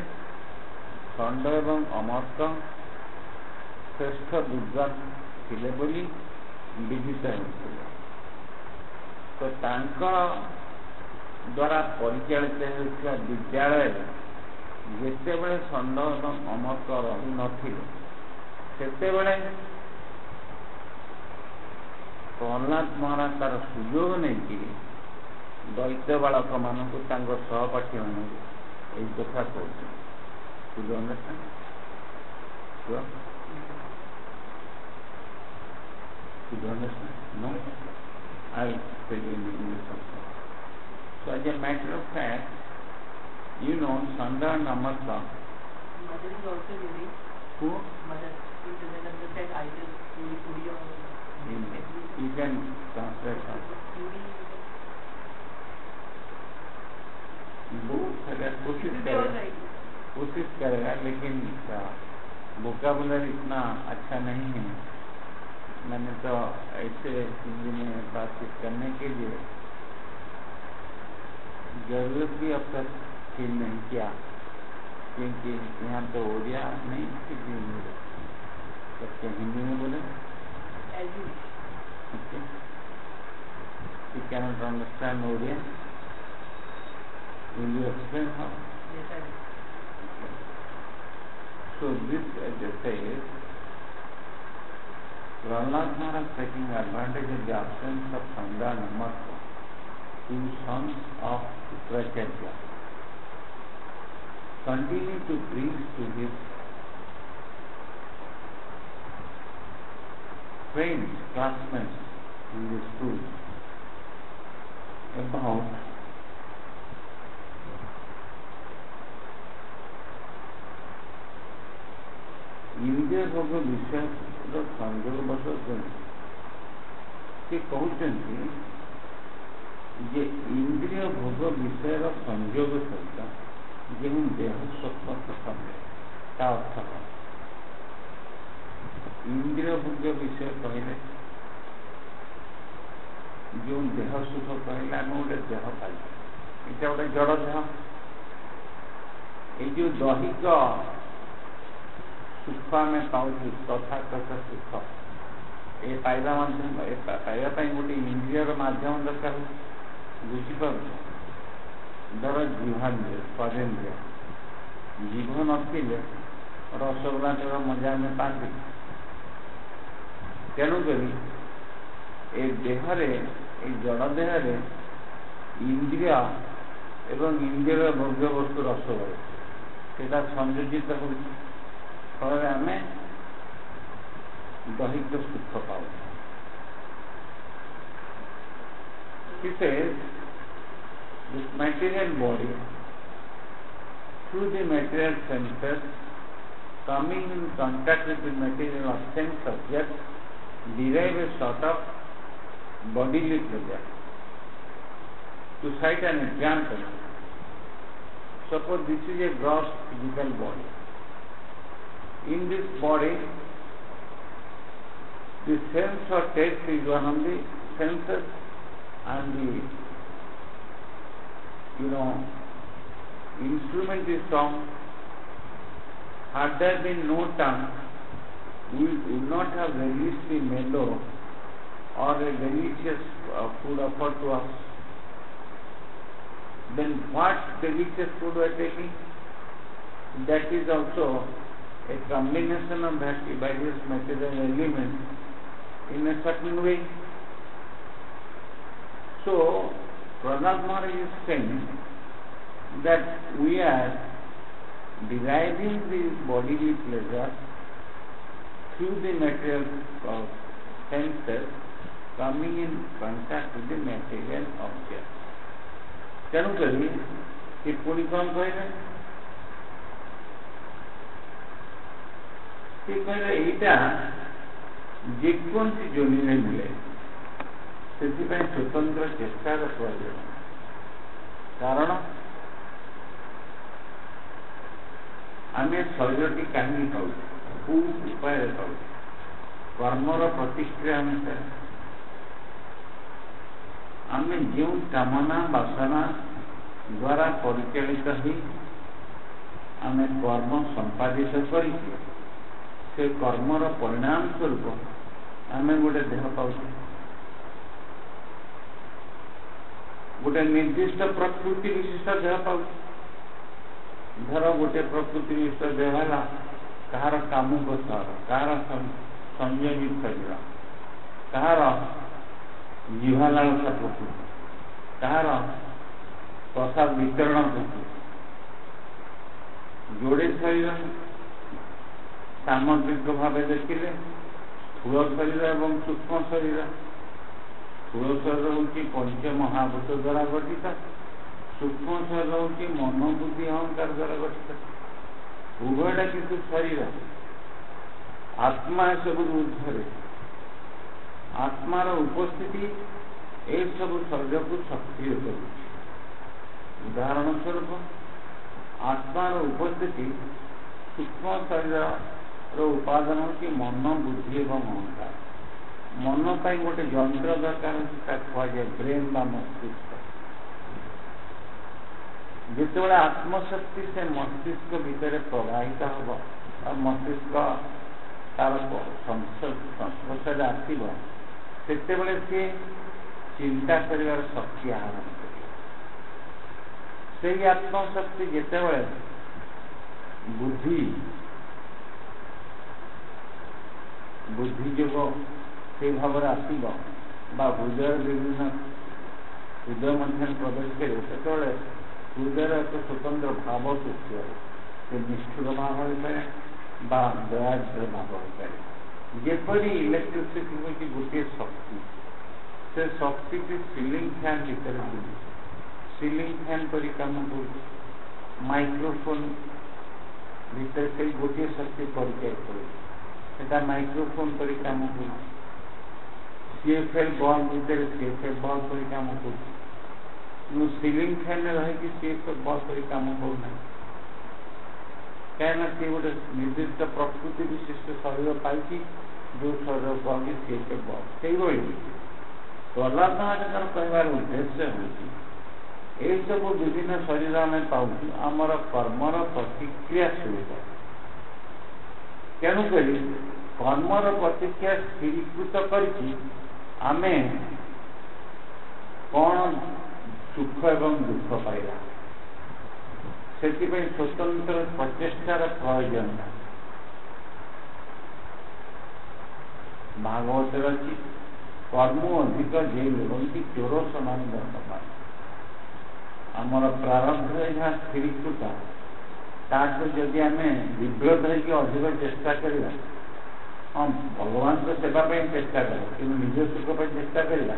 ଷଣ୍ଢ ଏବଂ ଅମର୍କ ଶ୍ରେଷ୍ଠ ବିଦ୍ୱାନ ଥିଲେ ବୋଲି ବିଦିତ ହେଉଥିଲେ। ତ ତାଙ୍କ ଦ୍ୱାରା ପରିଚାଳିତ ହେଉଥିବା ବିଦ୍ୟାଳୟରେ ଯେତେବେଳେ ଷଣ୍ଢ ଏବଂ ଅମର୍କ ରହୁନଥିଲେ, ସେତେବେଳେ ପ୍ରହ୍ଲାଦ ମହାରାଜ ତାର ସୁଯୋଗ ନେଇକରି ଦୈତ୍ୟ ବାଳକମାନଙ୍କୁ ତାଙ୍କ ସହପାଠୀମାନଙ୍କୁ ଏହି କଥା କହୁଛନ୍ତି। No? I'll tell you in English also. So as a matter of fact, you know, Sanda and Amarka. Mother is also Yuri. Who? Mother. It doesn't understand either Yuri or You can translate her. Yuri. कोशिश करेगा, लेकिन vocabulary इतना अच्छा नहीं है। मैंने तो ऐसे हिंदी में बातचीत करने के लिए जरूरत भी अब तक फील नहीं किया, क्योंकि यहाँ तो ओडिया नहीं हिंदी में सबके हिंदी में बोले। Okay. You cannot understand Oriya. Will you explain how? Yes, I will. Okay. So this, as I say, is Prahlad Maharaj taking advantage of the absence of Sanda and Amarka, 2 sons of Shukracharya, continue to preach to his friends, classmates in the school about इंद्रिय भोग विषय संयोग बस से कहते जे इंद्रिय भोग विषय संयोग सहित जो देह स्वप्न प्रसंग ता अर्थ इंद्रिय भोग विषय कहले जो देह सुख कहले आम गोटे देह पाई यहाँ गोटे जड़ देह ये जो दैहिक सुख आम पाऊ तथाकथ सुख ये पाइबा माध्यम पाइबा गोटे इंद्रियर माध्यम दरकार बुझीपार धर जीवान्द्रिय स्वादेन्द्रिय जीव नथिले रसगोल्लाटर मजा आम पाते तेणुक ए देहरे जड़ देहरे इंद्रिय एवं इंद्रियर भोग्य वस्तु रसगोल से संयोजित हो फल आम ଦୈହିକ ସୁଖ ପାଉ। He says this material body through the material senses coming in contact with the material of sense object derive a sort of bodily pleasure. To cite an example, suppose this is a gross physical body. In this body, the sense or taste is one of the senses, and the instrument is tongue. Had there been no tongue, we would not have released the mellow or a delicious food offered to us. Then what delicious food we are taking? That is also a combination of various material elements in a certain way. So Prahlad Maharaj is saying that we are deriving the bodily pleasure through the material senses coming in contact with the material object. ତେଣୁକରି ସେ ପୁଣି କ'ଣ କହିଲେ? ସେ କହିଲେ ଏଇଟା ଯେକୌଣସି ଯୋନିରେ ମିଳେ, ସେଥିପାଇଁ ସ୍ୱତନ୍ତ୍ର ଚେଷ୍ଟାର ପ୍ରয়োଜନ। କାରଣ ଆମେ ଶରୀରଟି କାହିଁକି ପାଉଛୁ, କୋଉ ଉପାୟରେ ପାଉଛୁ? କର୍ମର ପ୍ରତିକ୍ରିୟା ଅନୁସାରେ। ଆମେ ଯେଉଁ କାମନା ବାସନା ଦ୍ୱାରା ପରିଚାଳିତ ହୋଇ ଆମେ କର୍ମ ସମ୍ପାଦିତ କରିଛୁ, ସେ କର୍ମର ପରିଣାମ ସ୍ୱରୂପ ଆମେ ଗୋଟେ ଦେହ ପାଉଛୁ, ଗୋଟେ ନିର୍ଦ୍ଦିଷ୍ଟ ପ୍ରକୃତି ବିଶିଷ୍ଟ ଦେହ ପାଉଛୁ। ଧର ଗୋଟେ ପ୍ରକୃତି ବିଶିଷ୍ଟ ଦେହ ହେଲା କାହାର କାମୁକ ସହର, କାହାର ସଂଯୋଗୀ ଶରୀର, କାହାର ଜିହ୍ୱାଲାଳସା ପ୍ରକୃତି, କାହାର ପ୍ରସାଦ ବିତରଣ ପ୍ରକୃତି। ଯୋଡ଼େ ଶରୀର ସାମଗ୍ରିକ ଭାବେ ଦେଖିଲେ ସ୍ଥୂଳ ଶରୀର ଏବଂ ସୂକ୍ଷ୍ମ ଶରୀର। ସ୍ଥୂଳ ଶରୀର ହେଉଛି ପଞ୍ଚ ମହାଭୂତ ଦ୍ୱାରା ଗଠିତ, ସୂକ୍ଷ୍ମ ଶରୀର ହେଉଛି ମନ ବୁଦ୍ଧି ଅହଙ୍କାର ଦ୍ୱାରା ଗଠିତ। ଉଭୟଟା କିନ୍ତୁ ଶରୀର। ଆତ୍ମା ଏସବୁ ଊର୍ଦ୍ଧ୍ୱରେ। ଆତ୍ମାର ଉପସ୍ଥିତି ଏସବୁ ଶରୀରକୁ ସକ୍ରିୟ କରୁଛି। ଉଦାହରଣ ସ୍ୱରୂପ ଆତ୍ମାର ଉପସ୍ଥିତି ସୂକ୍ଷ୍ମ ଶରୀରର ଉପାଦାନ ହେଉଛି ମନ ବୁଦ୍ଧି ଏବଂ ଅହଙ୍କାର। ମନ ପାଇଁ ଗୋଟେ ଯନ୍ତ୍ର ଦରକାର ଅଛି, ତାକୁ କୁହାଯାଏ ବ୍ରେନ୍ ବା ମସ୍ତିଷ୍କ। ଯେତେବେଳେ ଆତ୍ମଶକ୍ତି ସେ ମସ୍ତିଷ୍କ ଭିତରେ ପ୍ରବାହିତ ହେବ ବା ମସ୍ତିଷ୍କ ତାର ସଂସ୍ପର୍ଶରେ ଆସିବ, ସେତେବେଳେ ସେ ଚିନ୍ତା କରିବାର ଶକ୍ତି ଆହରଣ କରିବ। ସେହି ଆତ୍ମଶକ୍ତି ଯେତେବେଳେ ବୁଦ୍ଧି ଯୋଗ সেই ଭାବରେ ଆସିବ ବା ହୃଦୟର ବିଭିନ୍ନ ହୃଦୟ ମଧ୍ୟରେ ପ୍ରବେଶ କରିବ, ସେତେବେଳେ ହୃଦୟର ଏକ ସ୍ୱତନ୍ତ୍ର ଭାବ ସୃଷ୍ଟି ହେବ। ସେ ନିଷ୍ଠୁର ଭାବ ହୋଇପାରେ ବା ଦୟାଦ୍ର ଭାବ ହୋଇପାରେ। ଯେପରି ଇଲେକ୍ଟ୍ରିସିଟି ହେଉଛି ଗୋଟିଏ ଶକ୍ତି, ସେ ଶକ୍ତିଟି ସିଲିଂ ଫ୍ୟାନ୍ ଭିତରେ ବୁଲୁଛି, ସିଲିଂ ଫ୍ୟାନ୍ ପରି କାମ କରୁଛି। ମାଇକ୍ରୋଫୋନ୍ ଭିତରେ ସେଇ ଗୋଟିଏ ଶକ୍ତି ପରିଚୟ କରୁଛି, ସେଟା ମାଇକ୍ରୋଫୋନ୍ ପରି କାମ କରୁଛି। CFL ବଲ୍ ଭିତରେ CFL ବଲ୍ ପରି କାମ କରୁଛି, କିନ୍ତୁ ସିଲିଂ ଫ୍ୟାନ୍ରେ ରହିକି CFL ବଲ୍ ପରି କାମ କରୁନାହିଁ। କାହିଁକିନା ସେ ଗୋଟେ ନିର୍ଦ୍ଦିଷ୍ଟ ପ୍ରକୃତି ବିଶିଷ୍ଟ ଶରୀର ପାଇଛି, ଯେଉଁ ଶରୀର କୁହନ୍ତି CFL ବଲ୍। ସେଇଭଳି ପ୍ରହ୍ଲାଦ ମହାରାଜଙ୍କର କହିବାର ଉଦ୍ଦେଶ୍ୟ ହେଉଛି ଏହିସବୁ ବିଭିନ୍ନ ଶରୀର ଆମେ ପାଉଛୁ ଆମର କର୍ମର ପ୍ରତିକ୍ରିୟା ସ୍ୱରୂପ। ତେଣୁକରି କର୍ମର ପ୍ରତିକ୍ରିୟା ସ୍ଥିରୀକୃତ କରିଛି ଆମେ କ'ଣ ସୁଖ ଏବଂ ଦୁଃଖ ପାଇବା। ସେଥିପାଇଁ ସ୍ୱତନ୍ତ୍ର ପ୍ରଚେଷ୍ଟାର ପ୍ରୟୋଜନ। ଭାଗବତରେ ଅଛି କର୍ମ ଅଧିକ ଯେ ଲେଖନ୍ତି ଚୋର ସମାନ ଦର୍ଶନ। ଆମର ପ୍ରାରବ୍ଧରେ ଯାହା ସ୍ଥିରୀକୃତ ତାଠୁ ଯଦି ଆମେ ବିବ୍ରତ ହେଇକି ଅଧିକ ଚେଷ୍ଟା କରିବା, हम भगवान को सेवा चेष्टा करें कि निज सुख पर चेष्टा करा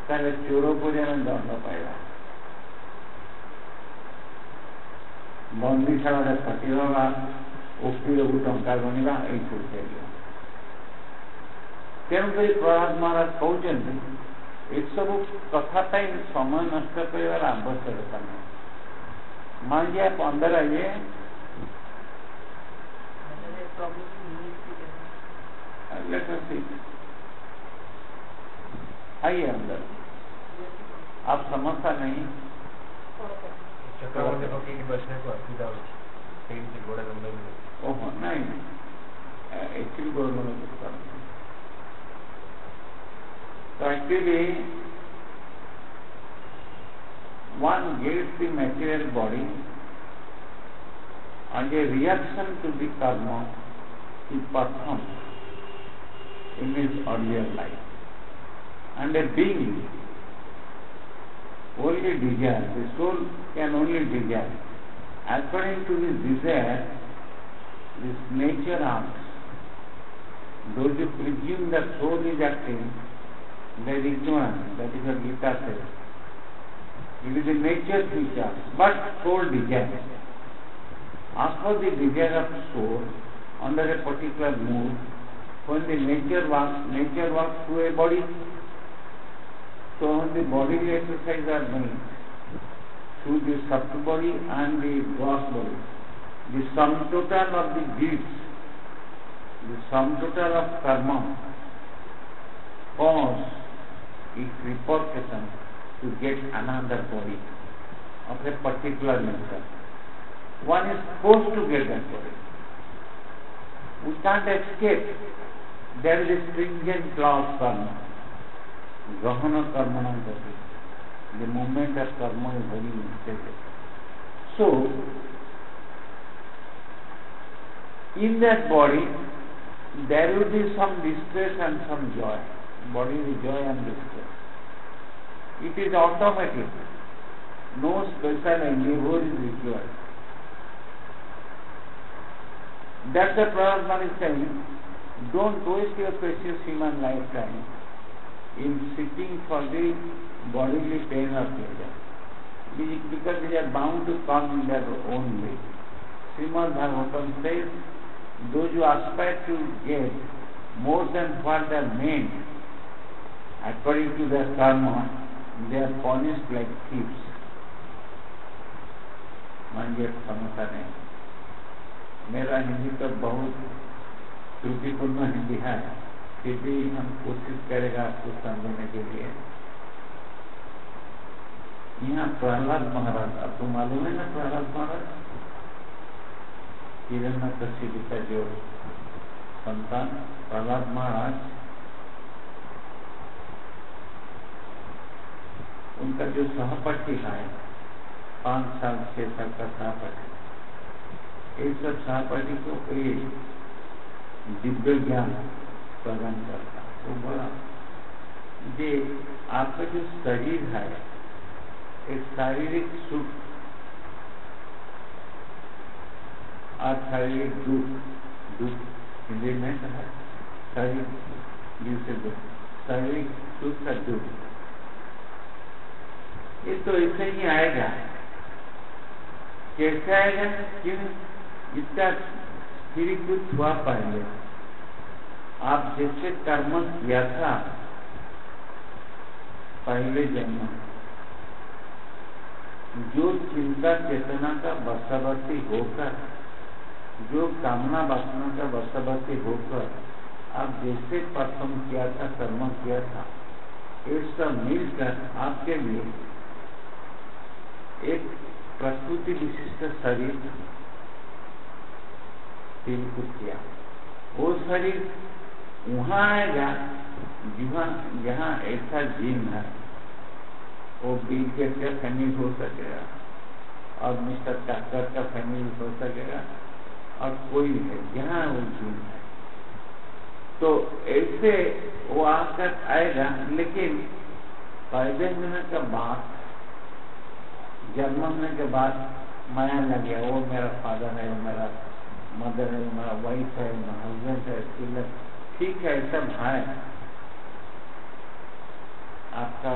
ताले चोर को दंड पाइबा बंदीशाला खटी हवा ओकिल को टंका गणवा यही सब चाहिए तेणुक प्रहलाद महाराज कहते सब कथा समय नष्ट कर आवश्यकता नहीं मांगिया 15 ये आइए अंदर आप समझता नहीं चक्रवर्ती पक्षी की बचने को असुविधा ट्रेन से घोड़ा लंबे में ओह नहीं एक्चुअली घोड़ा में so actually one gets the material body and a reaction to the karma he performed in his earlier life and a being only desire, the soul can only desire. According to this desire, this nature acts. Those who presume that soul is acting, they are ignorant. That is what Gita says. It is the nature which acts, but soul desires. As for the desire of soul, under a particular mood, when the nature works through a body, so when the bodily exercise are made through the subtle body and the gross body, the sum total of the deeds, the sum total of karma cause its repercussion to get another body of a particular nature. One is forced to get that body. We can't escape. There is a stringent law of karma. Grahana karmana gati. The moment of karma is very instated. So, in that body, there will be some distress and some joy. Body is joy and distress. It is automatic. No special endeavor is required. That's the Prabhupada is saying, don't waste your precious human lifetime in seeking for the bodily pain or pleasure, because they are bound to come in their own way. Srimad Bhagavatam says, those who aspire to get more than what they are meant, according to their karma, they are punished like thieves. मांगिए समझता नहीं. मेरा हिंदी तो बहुत त्रुटिपूर्ण हिंदी है, फिर भी हम कोशिश करेगा आपको समझने के लिए. यहाँ प्रहलाद महाराज, आपको मालूम है ना प्रहलाद महाराज, हिरण्यकशिपु का जो संतान प्रहलाद महाराज, उनका जो सहपाठी है 5 साल 6 साल का सहपाठी, ये सब सहपाठी को एक दिव्य ज्ञान प्रदान करता. वो बोला कि आपका जो शरीर है एक शारीरिक सुख और शारीरिक दुख हिंदी में कहा, शारीरिक सुख का दुख, ये तो ऐसे ही आएगा. कैसे आएगा? क्यों? इसका स्थिरीकृत हुआ पहले आप जैसे कर्म किया था पहले जन्म, जो चिंता चेतना का वशवर्ती होकर, जो कामना वासना का वशवर्ती होकर आप जैसे प्रथम किया था, कर्म किया था, ये सब मिलकर आपके लिए एक प्रकृति विशिष्ट शरीर किया. वो शरीर वहाँ आएगा जहाँ ऐसा जीन है. वो बिल गेट्स का फैमिली हो सकेगा और मिस्टर टाकर का फैमिली हो सकेगा और कोई है जहाँ वो जीन है. तो ऐसे वो आकर आएगा, लेकिन पैदा होने के बाद, जन्म होने के बाद माया लग गया. वो मेरा फादर है, मेरा मदर है, मेरा वाइफ है, मेरा हस्बैंड है, ठीक है, सब है आपका,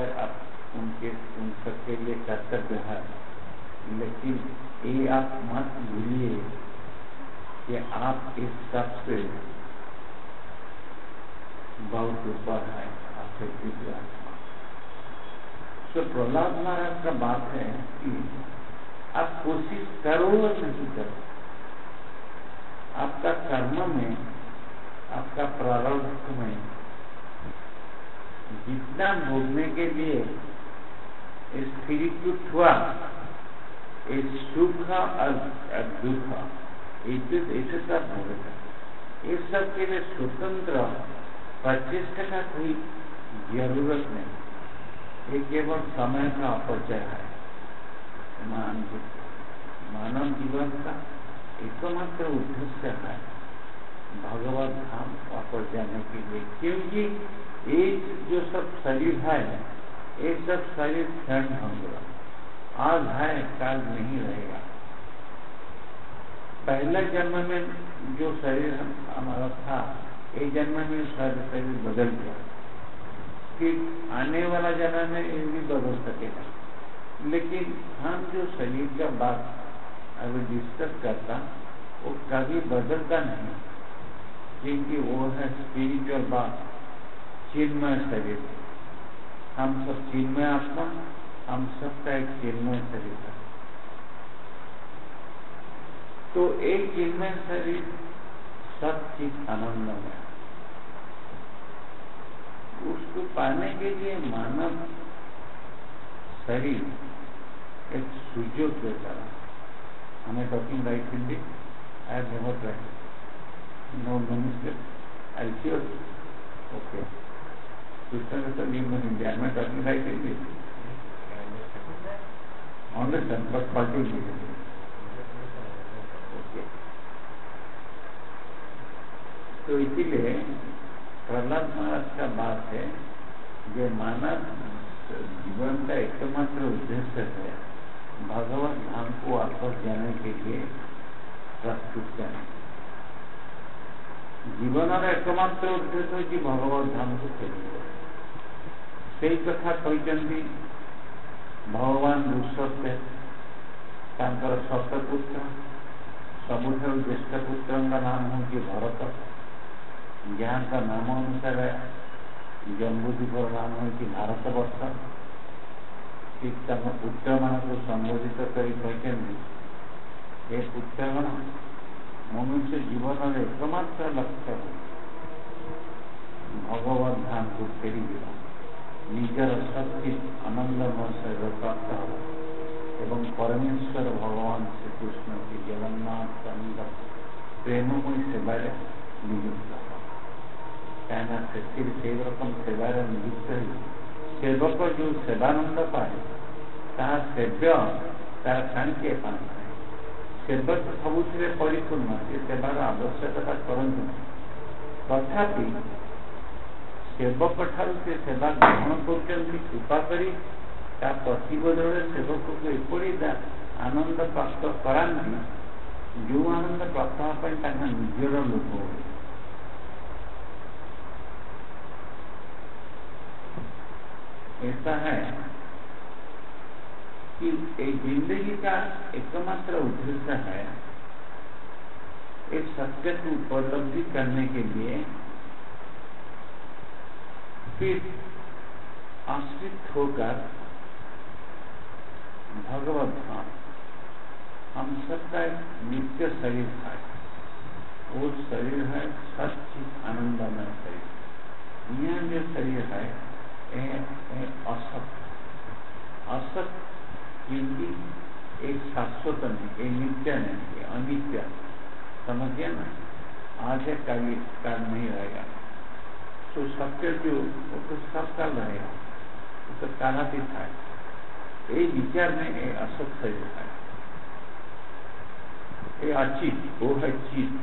उन सबके लिए कर्तव्य है, लेकिन ये आप मत भूलिए कि आप इस सब से बहुत ऊपर है, आपके दिव्य आत्मा। तो प्रहलाद महाराज का बात है कि आप कोशिश करो और नहीं करो, आपका कर्म में, आपका प्रारब्ध में जितना भोगने के लिए स्थिरीकृत हुआ, इस सुख और दुख ऐसे सब भोगेगा। इस सब के लिए स्वतंत्र प्रचेष्टा का कोई जरूरत नहीं, ये केवल समय का अपचय है। मानव जीवन का एकमात्र उद्देश्य है भगवत धाम वापस जाने के लिए, क्योंकि ये जो सब शरीर है, ये सब शरीर क्षण भंगुर, आज है काल नहीं रहेगा। पहला जन्म में जो शरीर हमारा था, एक जन्म में शरीर बदल गया, फिर आने वाला जन्म में ये भी बदल सकेगा। लेकिन हम जो शरीर का बात अभी डिस्कस करता, वो कभी बदलता नहीं, क्योंकि वो है स्पिरिचुअल बात, चिन्मय शरीर। हम सब चिन्मय आत्मा, हम सबका एक चिन्मय शरीर है। तो एक चिन्मय शरीर सब चीज आनंदमय, उसको पाने के लिए मानव शरीर एक सुजोग देता है। हमें talking right Hindi, I have never tried, no minister, I sure, okay, Hindi, I am talking right Hindi, understand but faltering okay. तो इसीलिए प्रहलाद महाराज का बात है, जो मानव जीवन का एकमात्र उद्देश्य है भगवत धाम को वापस जाने के लिए प्रस्तुत करना। जीवन और एकमात्र उद्देश्य है कि भगवत धाम को चलिए। से कथा कहते भगवान ऋषभ तांकर सप्तपुत्र, सबुठारु ज्येष्ठ पुत्र का नाम हूँ कि भरत, जहाँ का नाम अनुसार जम्बूद्वीपर नाम है कि भारतवर्ष। ठीक तम पुत्रगण को संबोधित करी कहते हे पुत्रगण, मनुष्य जीवन एकमात्र लक्ष्य भगवत धाम को फेरी दिया, निजर शक्ति आनंदमय शरीर प्राप्त हो एवं परमेश्वर भगवान श्री कृष्ण की जगन्नाथ चंद्र प्रेममय सेवार नियुक्त हो। कहना से रकम सेवार नियुक्त है, सेवक जो सेवानंद पाए तार सेव्य तार काणिके पान है। सेवक सबुथिरे परिपूर्ण, से सेवार आवश्यकता करते नहीं, तथापि सेवक ठारू से सेवा ग्रहण कर कृपा करी ता प्रति बदले सेवक को एपरी आनंद प्राप्त कराती, जो आनंद प्राप्त होगा निजर लोभ हो। ऐसा है कि एक जिंदगी का एकमात्र उद्देश्य है इस सत्य को उपलब्धि करने के लिए फिर आश्रित होकर भगवत धाम। हम सबका एक नित्य शरीर है, वो शरीर है सच्चित आनंदमय शरीर। यह जो शरीर है असत, असत क्योंकि एक शाश्वत नहीं, एक नित्य नहीं, ये अनित्य, समझिए ना। आज है काल नहीं रहेगा, तो सत्य जो वो तो सब काल रहेगा, वो तो कालातीत है। ये विचार में ये असत शरीर है, ये अचित, वो है चित,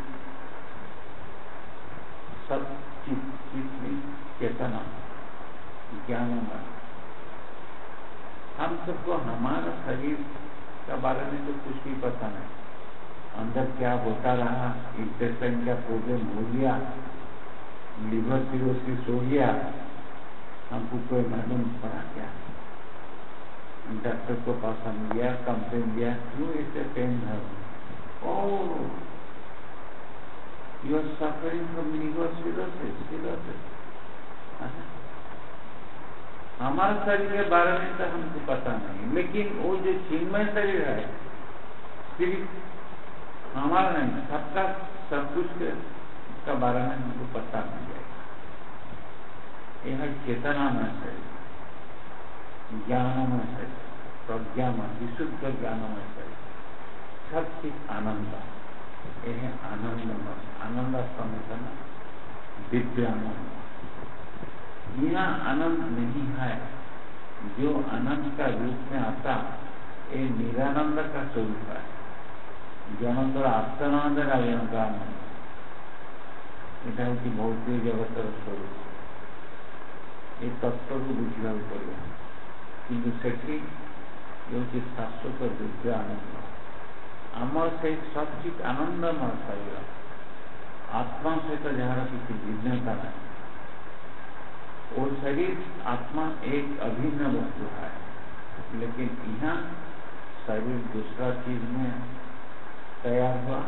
सत चित, चित में चेतना ज्ञान। हम सबको हमारा शरीर का बारे में तो कुछ भी पता नहीं, अंदर क्या होता रहा, इंटेस्टाइन का प्रॉब्लम हो गया, लिवर सिरोसिस हो गया, हमको कोई मालूम पड़ा क्या? डॉक्टर को पास हम गया, कंप्लेन दिया, क्यों इसे पेन है? Oh, you are suffering from liver cirrhosis. हमारे शरीर के बारे में तो हमको पता नहीं, लेकिन वो जो चिन्मय शरीर है सिर्फ हमारा नहीं, सबका सब कुछ का बारे में हमको पता नहीं जाएगा। यह चेतनामय शरीर, ज्ञानमय शरीर, प्रज्ञामय, विशुद्ध ज्ञानमय शरीर, सब चीज आनंद, यह आनंदमय, आनंद समय दिव्यानंद। यहाँ आनंद नहीं है, जो आनंद का रूप में आता ये निरानंद का स्वरूप है। जनतर आत्मानंद आनंद এটা হচ্ছে ভৌতিক জগতের স্বরূপ। এই তত্ত্বকে বুঝিବାକୁ ପଡ଼ିବ, কিন্তু ସେଠି ହେଉଛି ଶାଶ୍ୱତ ଦିବ୍ୟ ଆନନ୍ଦ। ଆମର ସେଇ ସଚିତ ଆନନ୍ଦମୟ ଶରୀର, आत्मा सहित ଯାହାର କିଛି ଭିନ୍ନତା ନାହିଁ। वो शरीर आत्मा एक अभिन्न वस्तु है, लेकिन यहाँ शरीर दूसरा चीज में तैयार हुआ,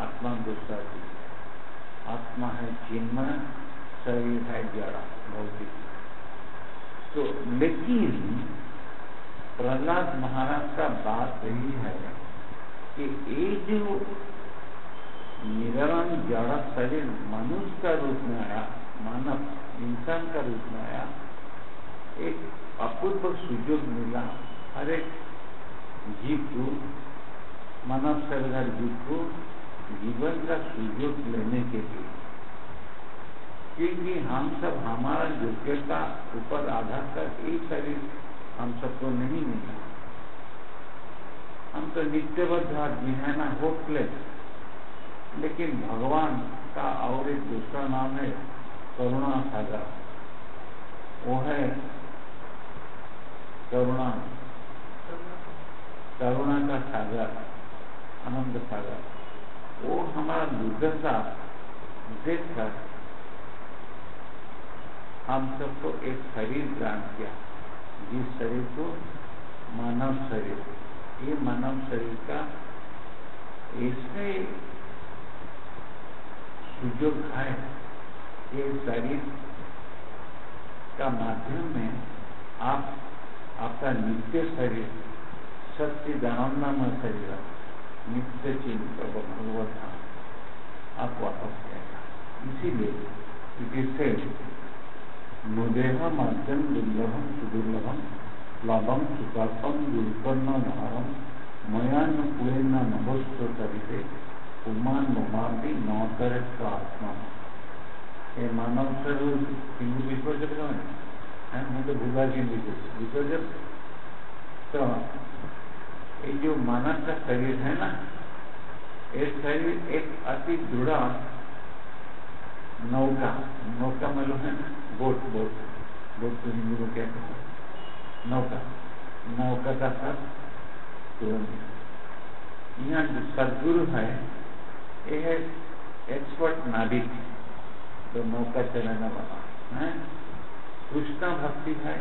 आत्मा दूसरा चीज। आत्मा है चिन्मय, शरीर है जड़ा भौतिक। तो लेकिन प्रहलाद महाराज का बात यही है कि ये जो निरंतर जड़ा शरीर मनुष्य का रूप में आया, मानव इंसान का रूप में आया, एक अपूर्व सुयोग मिला हर एक जीव को, मानव शरीर जीव को जीवन का सुयोग लेने के लिए। क्योंकि हम सब हमारा योग्यता ऊपर आधार कर एक शरीर हम सबको नहीं मिला। हम तो नित्यबद्ध आदमी है ना, होपलेस। लेकिन भगवान का और एक दूसरा नाम है करुणा सागर। वो है करुणा का सागर, आनंद सागर। वो हमारा दुर्दशा देखकर हम सबको एक शरीर दान किया, जिस शरीर को मानव शरीर, ये मानव शरीर का इसमें सुयोग है। ये शरीर का माध्यम में आप आपका नित्य शरीर, सच्चिदानंदमय शरीर, नित्य चिंतन भगवत धाम आप वापस जाएगा। इसीलिए इसे नुदेह माध्यम दुर्लभम सुदुर्लभम लाभम सुकापम दुर्पन्न धारम मयान पुरेन नभस्व करिते उमान ममापि नौतर का आत्मा। ये मानव शरीर हिंदू विसर्जन है, मैं तो भूला हिंदी विसर्जन। तो ये जो मानव का शरीर है ना, ये शरीर एक अति दृढ़ नौका मतलब है ना, बोट तो हिंदी में क्या कहते हैं, नौका का साथ तुरंत। यहाँ जो सदगुरु है ये है एक्सपर्ट नाविक, तो नौका चलाना वाला है। कृष्णा भक्ति है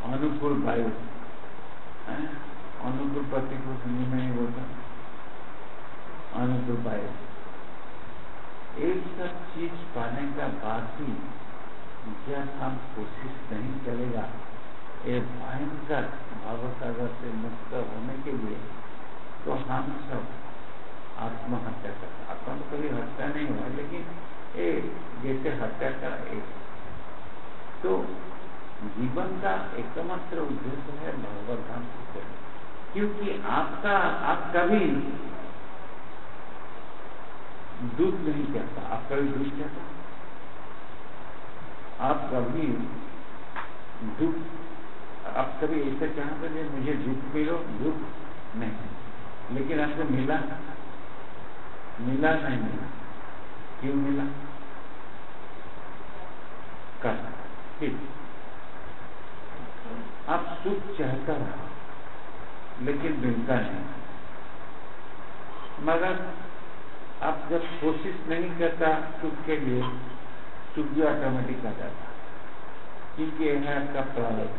अनुकूल वायु है, अनुकूल प्रतिकूल हिंदी में ही बोलता, अनुकूल वायु। एक सब चीज पाने का बाद भी जब हम कोशिश नहीं चलेगा ये भयंकर भावसागर से मुक्त होने के लिए, तो हम सब आत्महत्या करते। आत्मा तो कभी हत्या नहीं हुआ, लेकिन जैसे हत्या का एक तो जीवन का एकमात्र उद्देश्य है भगवत धाम को करना। क्योंकि आप कभी दुख नहीं चाहता, आप कभी दुख चाहता, आप कभी दुख, आप कभी ऐसा चाहते हैं मुझे दुख मिलो, दुख नहीं, लेकिन आपको मिला नहीं मिला, क्यों मिला? कर ठीक, आप सुख चाहता रहा लेकिन मिलता नहीं, मगर आप जब कोशिश नहीं करता सुख के लिए, सुख भी ऑटोमेटिक आ जाता, क्योंकि यह है आपका प्रारब्ध।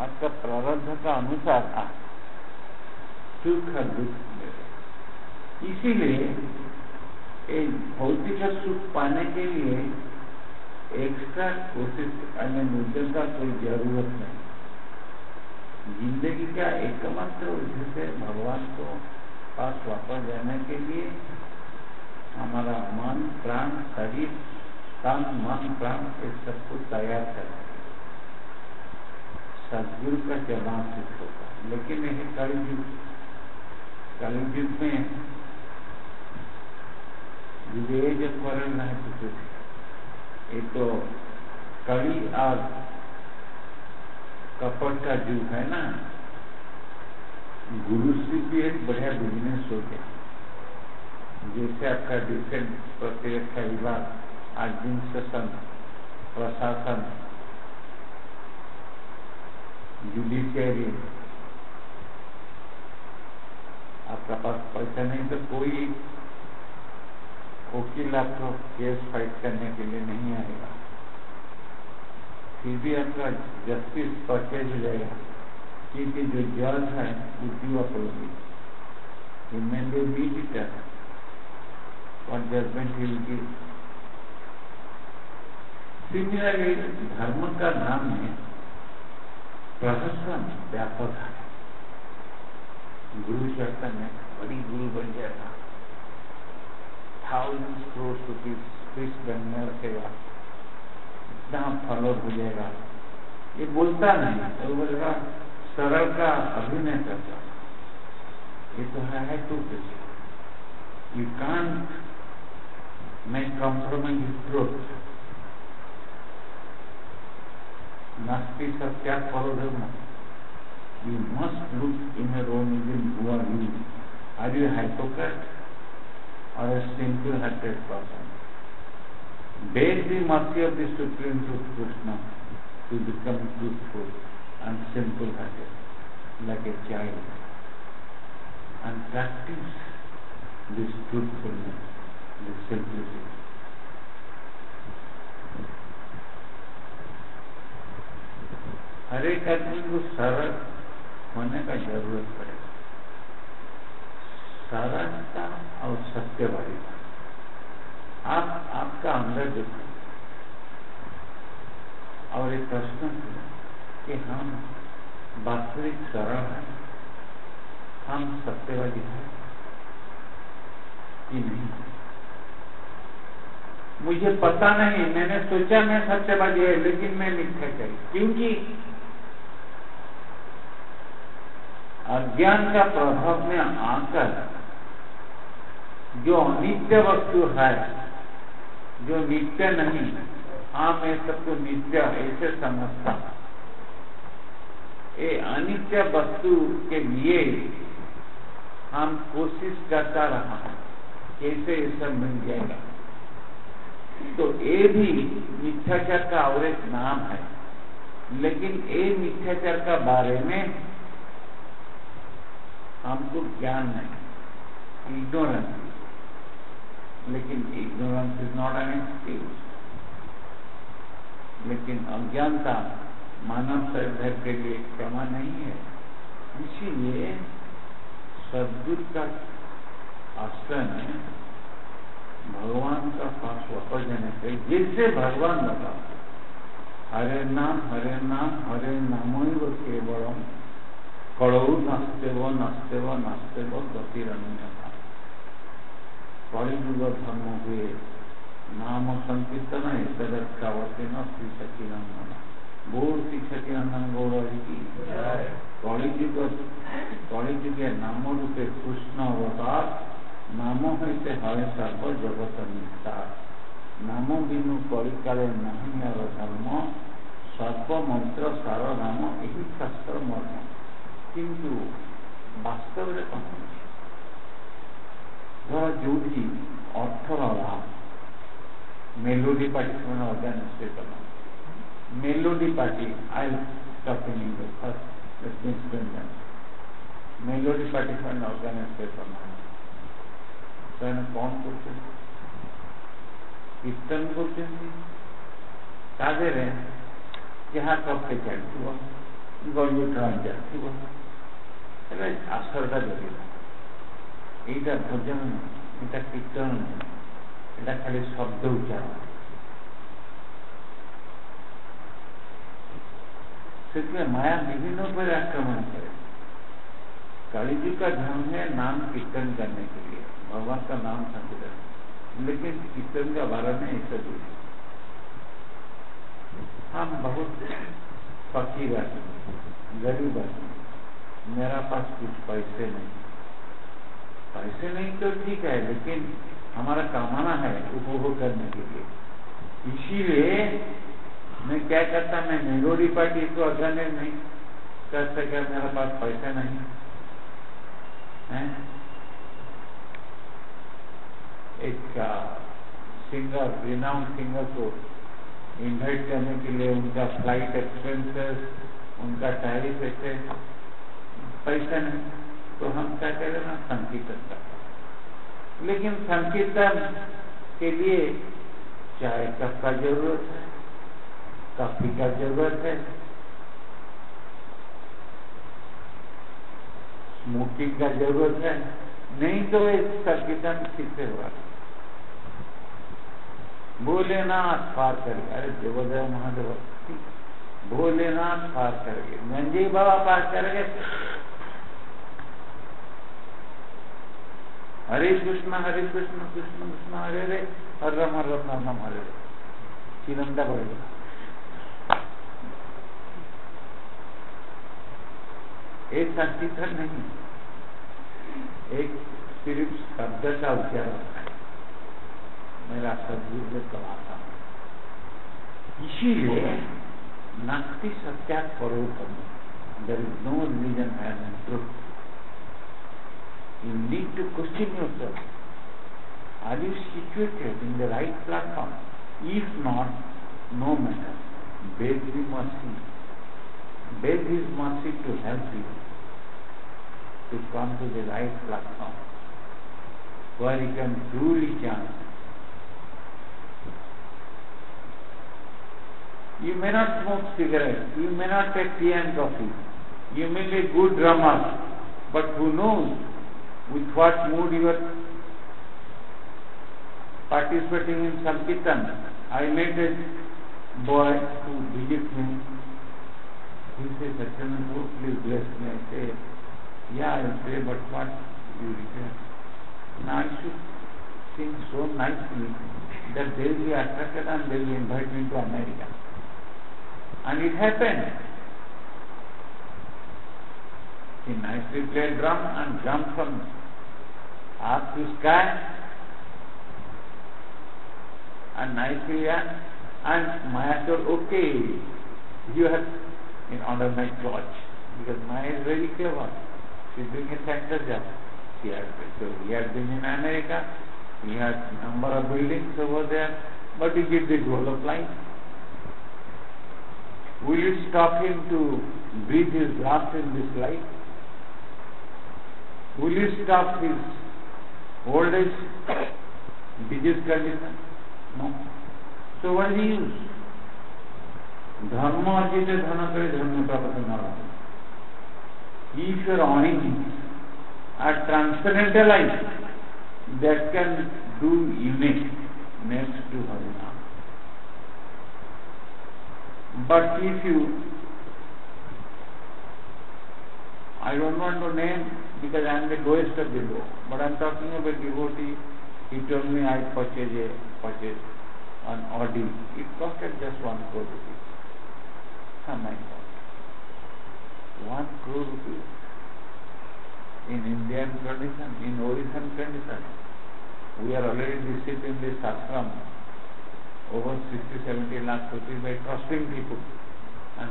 आपका प्रारब्ध का अनुसार सुख और दुख मिले। इसीलिए एक भौतिक सुख पाने के लिए एक्स्ट्रा कोशिश करने मुद्दे का कोई जरूरत नहीं। जिंदगी का एकमात्र उद्देश्य भगवान को पास वापस जाने के लिए हमारा मन प्राण शरीर तन मन प्राण ये सब कुछ तैयार करना, सदगुरु का चरण सिद्ध होगा। लेकिन यह कलयुग में विवेक वर्ण नहीं कुछ, ये तो कली और कपट का युग है ना। गुरु से भी एक बढ़िया बिजनेस हो गया। जैसे आपका डिफेंस प्रतिरक्षा विभाग, एडमिनिस्ट्रेशन, प्रशासन, जुडिशियरी, आपका पास पैसा नहीं तो कोई वकील आपको केस फाइट करने के लिए नहीं आएगा, फिर भी आपका जस्टिस परचेज हो जाएगा, क्योंकि जो जज है बुद्धि अपरोधी और जजमेंट ही गिव। सिमिलरली धर्म का नाम में प्रहसन व्यापक है। गुरु चर्चा में बड़ी गुरु बन जाएगा, 1000 crore रुपीज फीस बनने रखेगा, इतना फॉलोअर हो जाएगा। ये बोलता नहीं, तो बोलेगा सरल का अभिनय करता। ये तो है to this, you can't make compromise with truth. नास्ति सत्या follow dharma. You must look in your own within. Who are you? Are you a hypocrite or a simple-hearted person? Beg the mercy of the Supreme Truth Krishna to become truthful and simple-hearted, like a child, and practice this truthfulness, this simplicity. हर एक आदमी को सरल होने का जरूरत पड़ेगा, सरलता और सत्यवादिता। आपका अंदर देखो और एक प्रश्न कि हम वास्तविक सरल हैं, हम सत्यवादी हैं कि नहीं। मुझे पता नहीं, मैंने सोचा मैं सत्यवादी है, लेकिन मैं मिथ्याचारी, क्योंकि अज्ञान का प्रभाव में आकर जो अनित्य वस्तु है, जो नित्य नहीं, मैं सबको नित्य ऐसे समझता, ये अनित्य वस्तु के लिए हम कोशिश करता रहा कैसे ये सब मिल जाएगा। तो ये भी मिथ्याचार का और एक नाम है, लेकिन ये मिथ्याचार का बारे में हमको ज्ञान नहीं, इग्नोरेंस। लेकिन ignorance is not an excuse. लेकिन अज्ञानता मानव शरीर के लिए क्षमा नहीं है। इसीलिए सद्गुरु का आश्रय में भगवान का पास वापस जाने से, जैसे भगवान बता, हरे नाम हरे नाम हरे नामो केवलम कड़ऊ नास्तेव नास्तेव नास्तेव गतिरन्यथा। कलियुग धर्म हुए नाम संकीर्तन तदर्थावती न श्री सचिनंदन गौर श्री सचिनंदन गौर की कलिजुगे नाम रूपे कृष्ण अवतार नाम हईते हरे सर्व जगत निस्तार। नाम बिनु कलिकाले नहीं और धर्म सर्व मंत्र सार नाम यही शास्त्र मर्म। किंतु वास्तव में कौन धर जो अर्थर अभाव, मेलोडी पार्टी से ऑर्गेनाइज करना, melody party I talk in English first, let me explain that. Melody party से ऑर्गेनाइज करना, ସେମାନେ କ'ଣ କରୁଛନ୍ତି? କୀର୍ତ୍ତନ କରୁଛନ୍ତି, ତା ଦେହରେ ଯାହା କପେ ଚାଲିଥିବ, ଗଞ୍ଜି ଟଣା ଚାଲିଥିବ, ହେଲେ ଆସରଟା ଜଗିଲା। এইটা ভজন, এটা কীর্তন, এটা খালি শব্দ উচ্চারণ। ସେଥିପାଇଁ माया विभिन्न पर आक्रमण करे। कलियुग का धर्म है नाम कीर्तन करने के लिए, भगवान का नाम संकीर्तन, लेकिन कीर्तन का बारे में ऐसा भी हम बहुत फकीर आदमी, गरीब आदमी, मेरा पास कुछ पैसे नहीं। पैसे नहीं तो ठीक है, लेकिन हमारा कमाना है उपभोग करने के लिए। इसीलिए मैं क्या करता, मैं मेलोडी पार्टी को अग्रणी नहीं कर सका, मेरा पास पैसा नहीं है। एक सिंगर, रिनाउंड सिंगर को इनवाइट करने के लिए उनका फ्लाइट एक्सपेंसेस, उनका टैरिफ ऐसे पैसा नहीं, तो हम क्या करें ना, संकीर्तन करते। लेकिन संकीर्तन के लिए चाय कप का जरूरत है, कॉफी का जरूरत है, स्मोकिंग का जरूरत है, नहीं तो एक संकीर्तन किससे हुआ? भोलेनाथ पार करेगा। अरे देवोदय महादेव, भोलेनाथ पार करेंगे, नंजी बाबा पार करेंगे। हरे कृष्ण कृष्ण कृष्ण हरे हरे, हरे राम राम हरे हरे, चिलंदा पड़ेगा। एक संकीर्तन नहीं, एक सिर्फ शब्द का उच्चारण है। मेरा सदगुरु ने कहा था, इसीलिए नास्ति सत्यात् परोक्तम, there is no religion and truth. You need to question yourself. Are you situated in the right platform? If not, no matter. Beg the mercy. Beg His mercy to help you to come to the right platform where you can truly chant. You may not smoke cigarettes, you may not take tea and coffee, you may be good drummer, but who knows with what mood you are participating in Sankirtan. I met a boy who visits me. He says, Satyananda, please bless me. I say, yeah, I will pray, but what you require? Now I should sing so nicely that they will be attracted and they will invite me to America. And it happened. He nicely played drum and jumped from earth to sky, and nicely, and Maya told, okay, you have in under my watch, because Maya is very clever. She is doing a sector job. He had been in America, he had number of buildings over there, but he did the goal of life. Will you stop him to breathe his last in this life? Will you stop his old age disease condition? No. So what is the use? Dharma ajite dhana kare dharma prapati nara. If your earnings are transcendentalized, that can do unique next to Harinam. But if you, I don't want to name because I am the lowest of the low, but I am talking about a devotee. He told me I purchased an Audi. It costed just 1 crore rupees. Oh my God, 1 crore rupees in Indian condition, in Orissa condition. We are already received in this ashram over 60-70 lakh rupees by trusting people and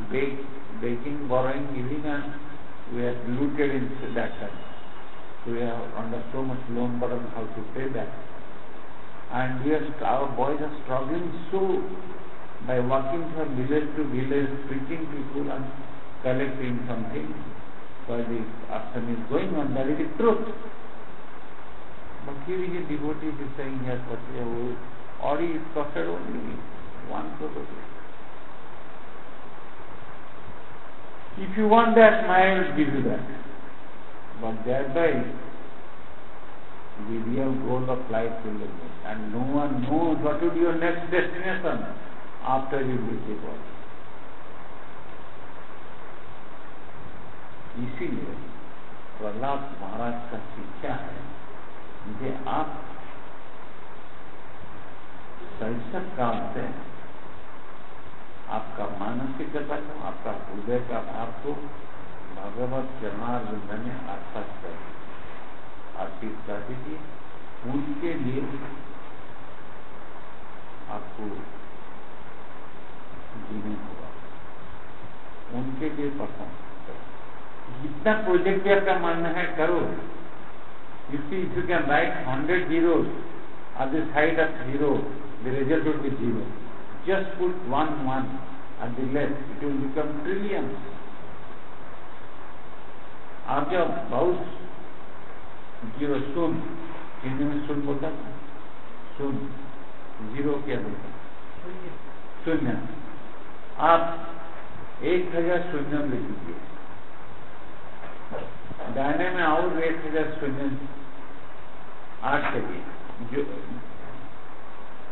begging, borrowing, giving, and we are looted in that time. We are under so much loan burden, how to pay back. And our boys are struggling so by walking from village to village, preaching people and collecting something while the ashram is going on. That is the truth. But here is a devotee is saying here, or he is proffered only one property. If you want that, I will give you that. But thereby, the real goal of life will be missed. And no one knows what will be your next destination after you leave the body. इसीलिए प्रहलाद महाराज का शिक्षा है कि आप शैशव काल से आपका मानसिकता को, आपका हृदय का भाव को भगवत चरणारविंद में अर्पित कर दीजिए। उनके लिए आपको जीने होगा, उनके लिए परफॉर्म जितना प्रोजेक्ट भी आपका मानना है करो। You see, if you can write 100 zeros at the side of zero, the result will be zero. Just put one at the left, it will become trillions. आप जब बहुत जीरो शून्य, हिंदी में शून्य बोलता है, शून्य, जीरो क्या बोलता है, शून्य। आप 1000 शून्य लिख दीजिए, दाहिने में और 1000 शून्य 8 चाहिए, जो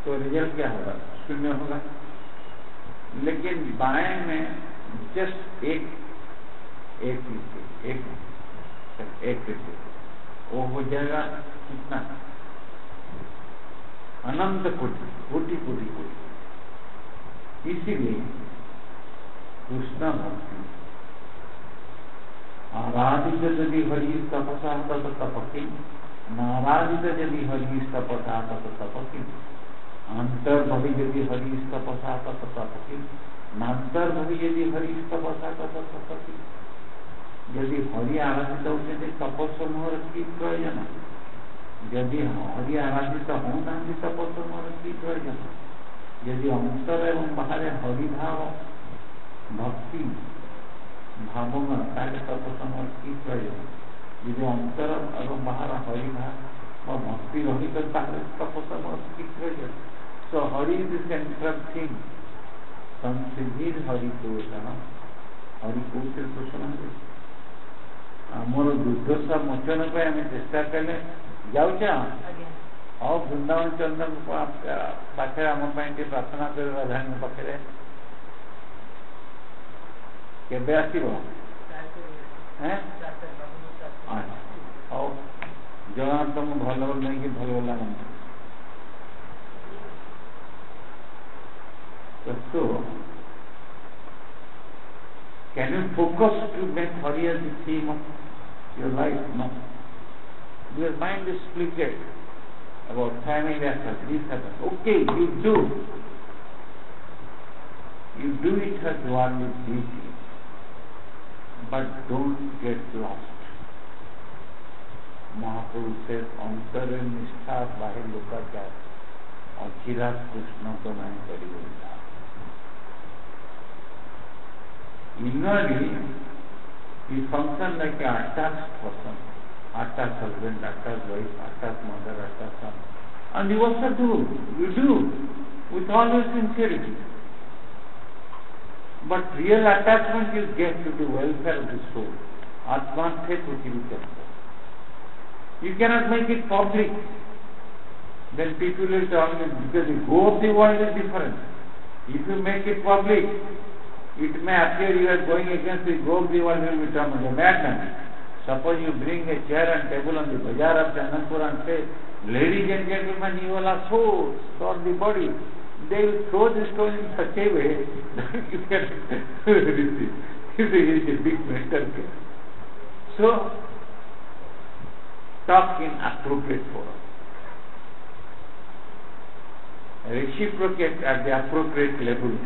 तो रिजल्ट क्या होगा, शून्य होगा। लेकिन बाएं में जस्ट एक वो हो जाएगा कितना, अनंत कोटि। इसीलिए कृष्ण भक्ति आराधित यदि हरि तपसा तत तपकिं, नाराधित यदि हरि तपसा तत तपकिं, अंतर्भवि यदि हरि तपसा तत तपकिं, नान्तर्भवि यदि हरि तपसा तत तपकिं। यदि हरि आराधित होते तपस्समूहर की प्रयोजन, यदि हरि आराधित होना तपस्समूहर की प्रयोजन। यदि अंतर एवं बाहर हरि भाव भक्ति भावना ताकि तपस्समूहर की प्रयोजन। यदि अंतर एवं बाहर हरि भाव और भक्ति रही तो तपस्समूहर की प्रयोजन। So Hari is the central thing. संसिद्धि Hari पोषण, हरि कौशल पोषण है। आमर दुर्दशा मोचन पे हमें चेष्टा कले जाऊचा और वृंदावन चंदन को आपका पाखे आम पाई प्रार्थना कर राधारानी पाखे केबे आसीबो हैं और जगह तुम भल नहीं कि भल लगे। So, can you focus to make Hari as the theme of your life? No. Your mind is split about family affairs, this happens. Okay, you do it as one with duty, but don't get lost. Mahaprabhu says, अंतर निष्ठा बाहर लोकाचार और चिराग कृष्ण को मैं करी बोलता। Inwardly, he functions like an attached person, attached husband, attached wife, attached mother, attached son. And you also do, with all your sincerity. But real attachment is get to the welfare of the soul. Atmanthe Prutivikarta. You cannot make it public. Then people will tell you, because the go of the world is different. If you make it public, it may appear you are going against the go of the world, will become a madman. Suppose you bring a chair and table on the bazaar of Chandanpur and say, ladies and gentlemen, you all are souls for the body. They will throw the stone in such a way that you can receive. It is a big mental case. So, talk in appropriate forum. Reciprocate at the appropriate level.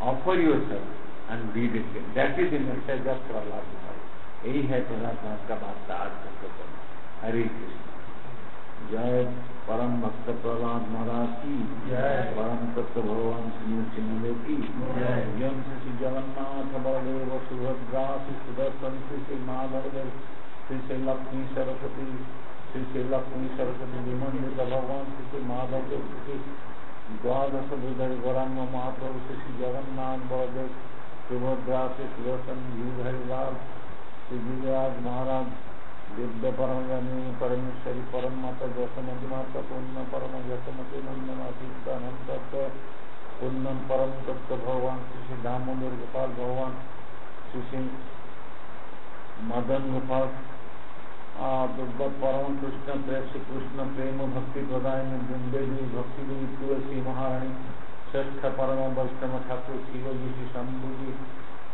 Offer yourself and be the same. That is the message of Prahlad Maharaj. यही है प्रहलाद महाराज का वार्ता आज तक। हरे कृष्ण। जय परम भक्त प्रहलाद महाराज की जय। परम तत्व भगवान श्री चिन्मय की जय। जय श्री जगन्नाथ बलदेव सुभद्रा श्री सुदर्शन श्री माधव श्री लक्ष्मी सरस्वती श्री श्री लक्ष्मी सरस्वती विमंडित भगवान श्री श्री माधव के श्री द्वादश हृदय गौरांग महाप्रभु श्री श्री जगन्नाथ बलदेव सुभद्रा श्री सुदर्शन जीव हरिलाल श्री गिरिराज महाराज दिव्य परम परमेश्वरी परम माता जसमती माता पुण्य परम जसमती नंदनाथ पुण्यम परम तत्व भगवान श्री श्री दामोदर गोपाल भगवान श्री श्री मदन गोपाल परम कृष्ण प्रेम श्री कृष्ण प्रेम भक्ति प्रदायन देवी भक्ति देवी तुलसी महारानी श्रेष्ठ परम वैष्णव ठाकुर शिवजी श्री शंभुजी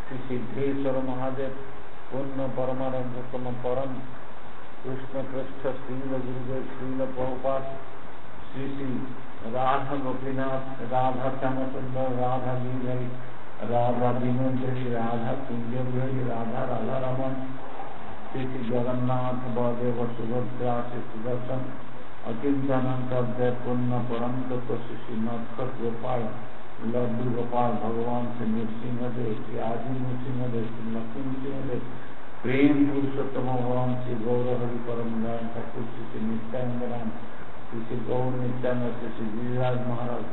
श्री सिद्धेश्वर महादेव पुण्य परमानंदतम परम कृष्ण पृष्ठ श्रील गुरुदेव श्रील प्रभुपाद श्री श्री राधा गोपीनाथ राधा श्याम सुंदर राधा गिरिहरि राधा विनोदरी राधा कुंज बिहारी राधा राधा रमन श्री श्री जगन्नाथ बलदेव सुभद्रा श्री सुदर्शन अचिंतानंद अव्यय पुण्य परम तत्व श्री श्री नटखट गोपाल लड्डू गोपाल भगवान श्री नृसिंहदेव श्री आदि नृसिंहदेव श्री लक्ष्मी नृसिंहदेव प्रेम पुरुषोत्तम भगवान श्री गौर हरि परम नारायण ठाकुर श्री श्री नित्यानंद राम श्री श्री गौर नित्यानंद श्री श्री गिरिराज महाराज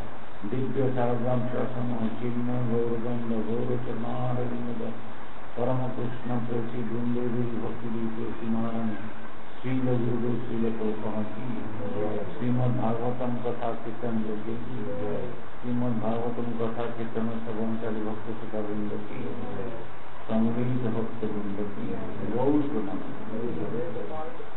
दिव्य शारदाम शासन चिन्ह गौरगंध गौरचनारविंद परम कृष्ण प्रेसी गुंदेवी भक्ति प्रेसी महारानी श्रील गुरुदेव श्रील प्रभुपाद श्रीमद्भागवतम कथा कीर्तन योगी श्रीमद्भागवतम कथा कीर्तन सवंचारी भक्त सदावृंद की संगीत भक्त वृंद की गौर प्रणाम।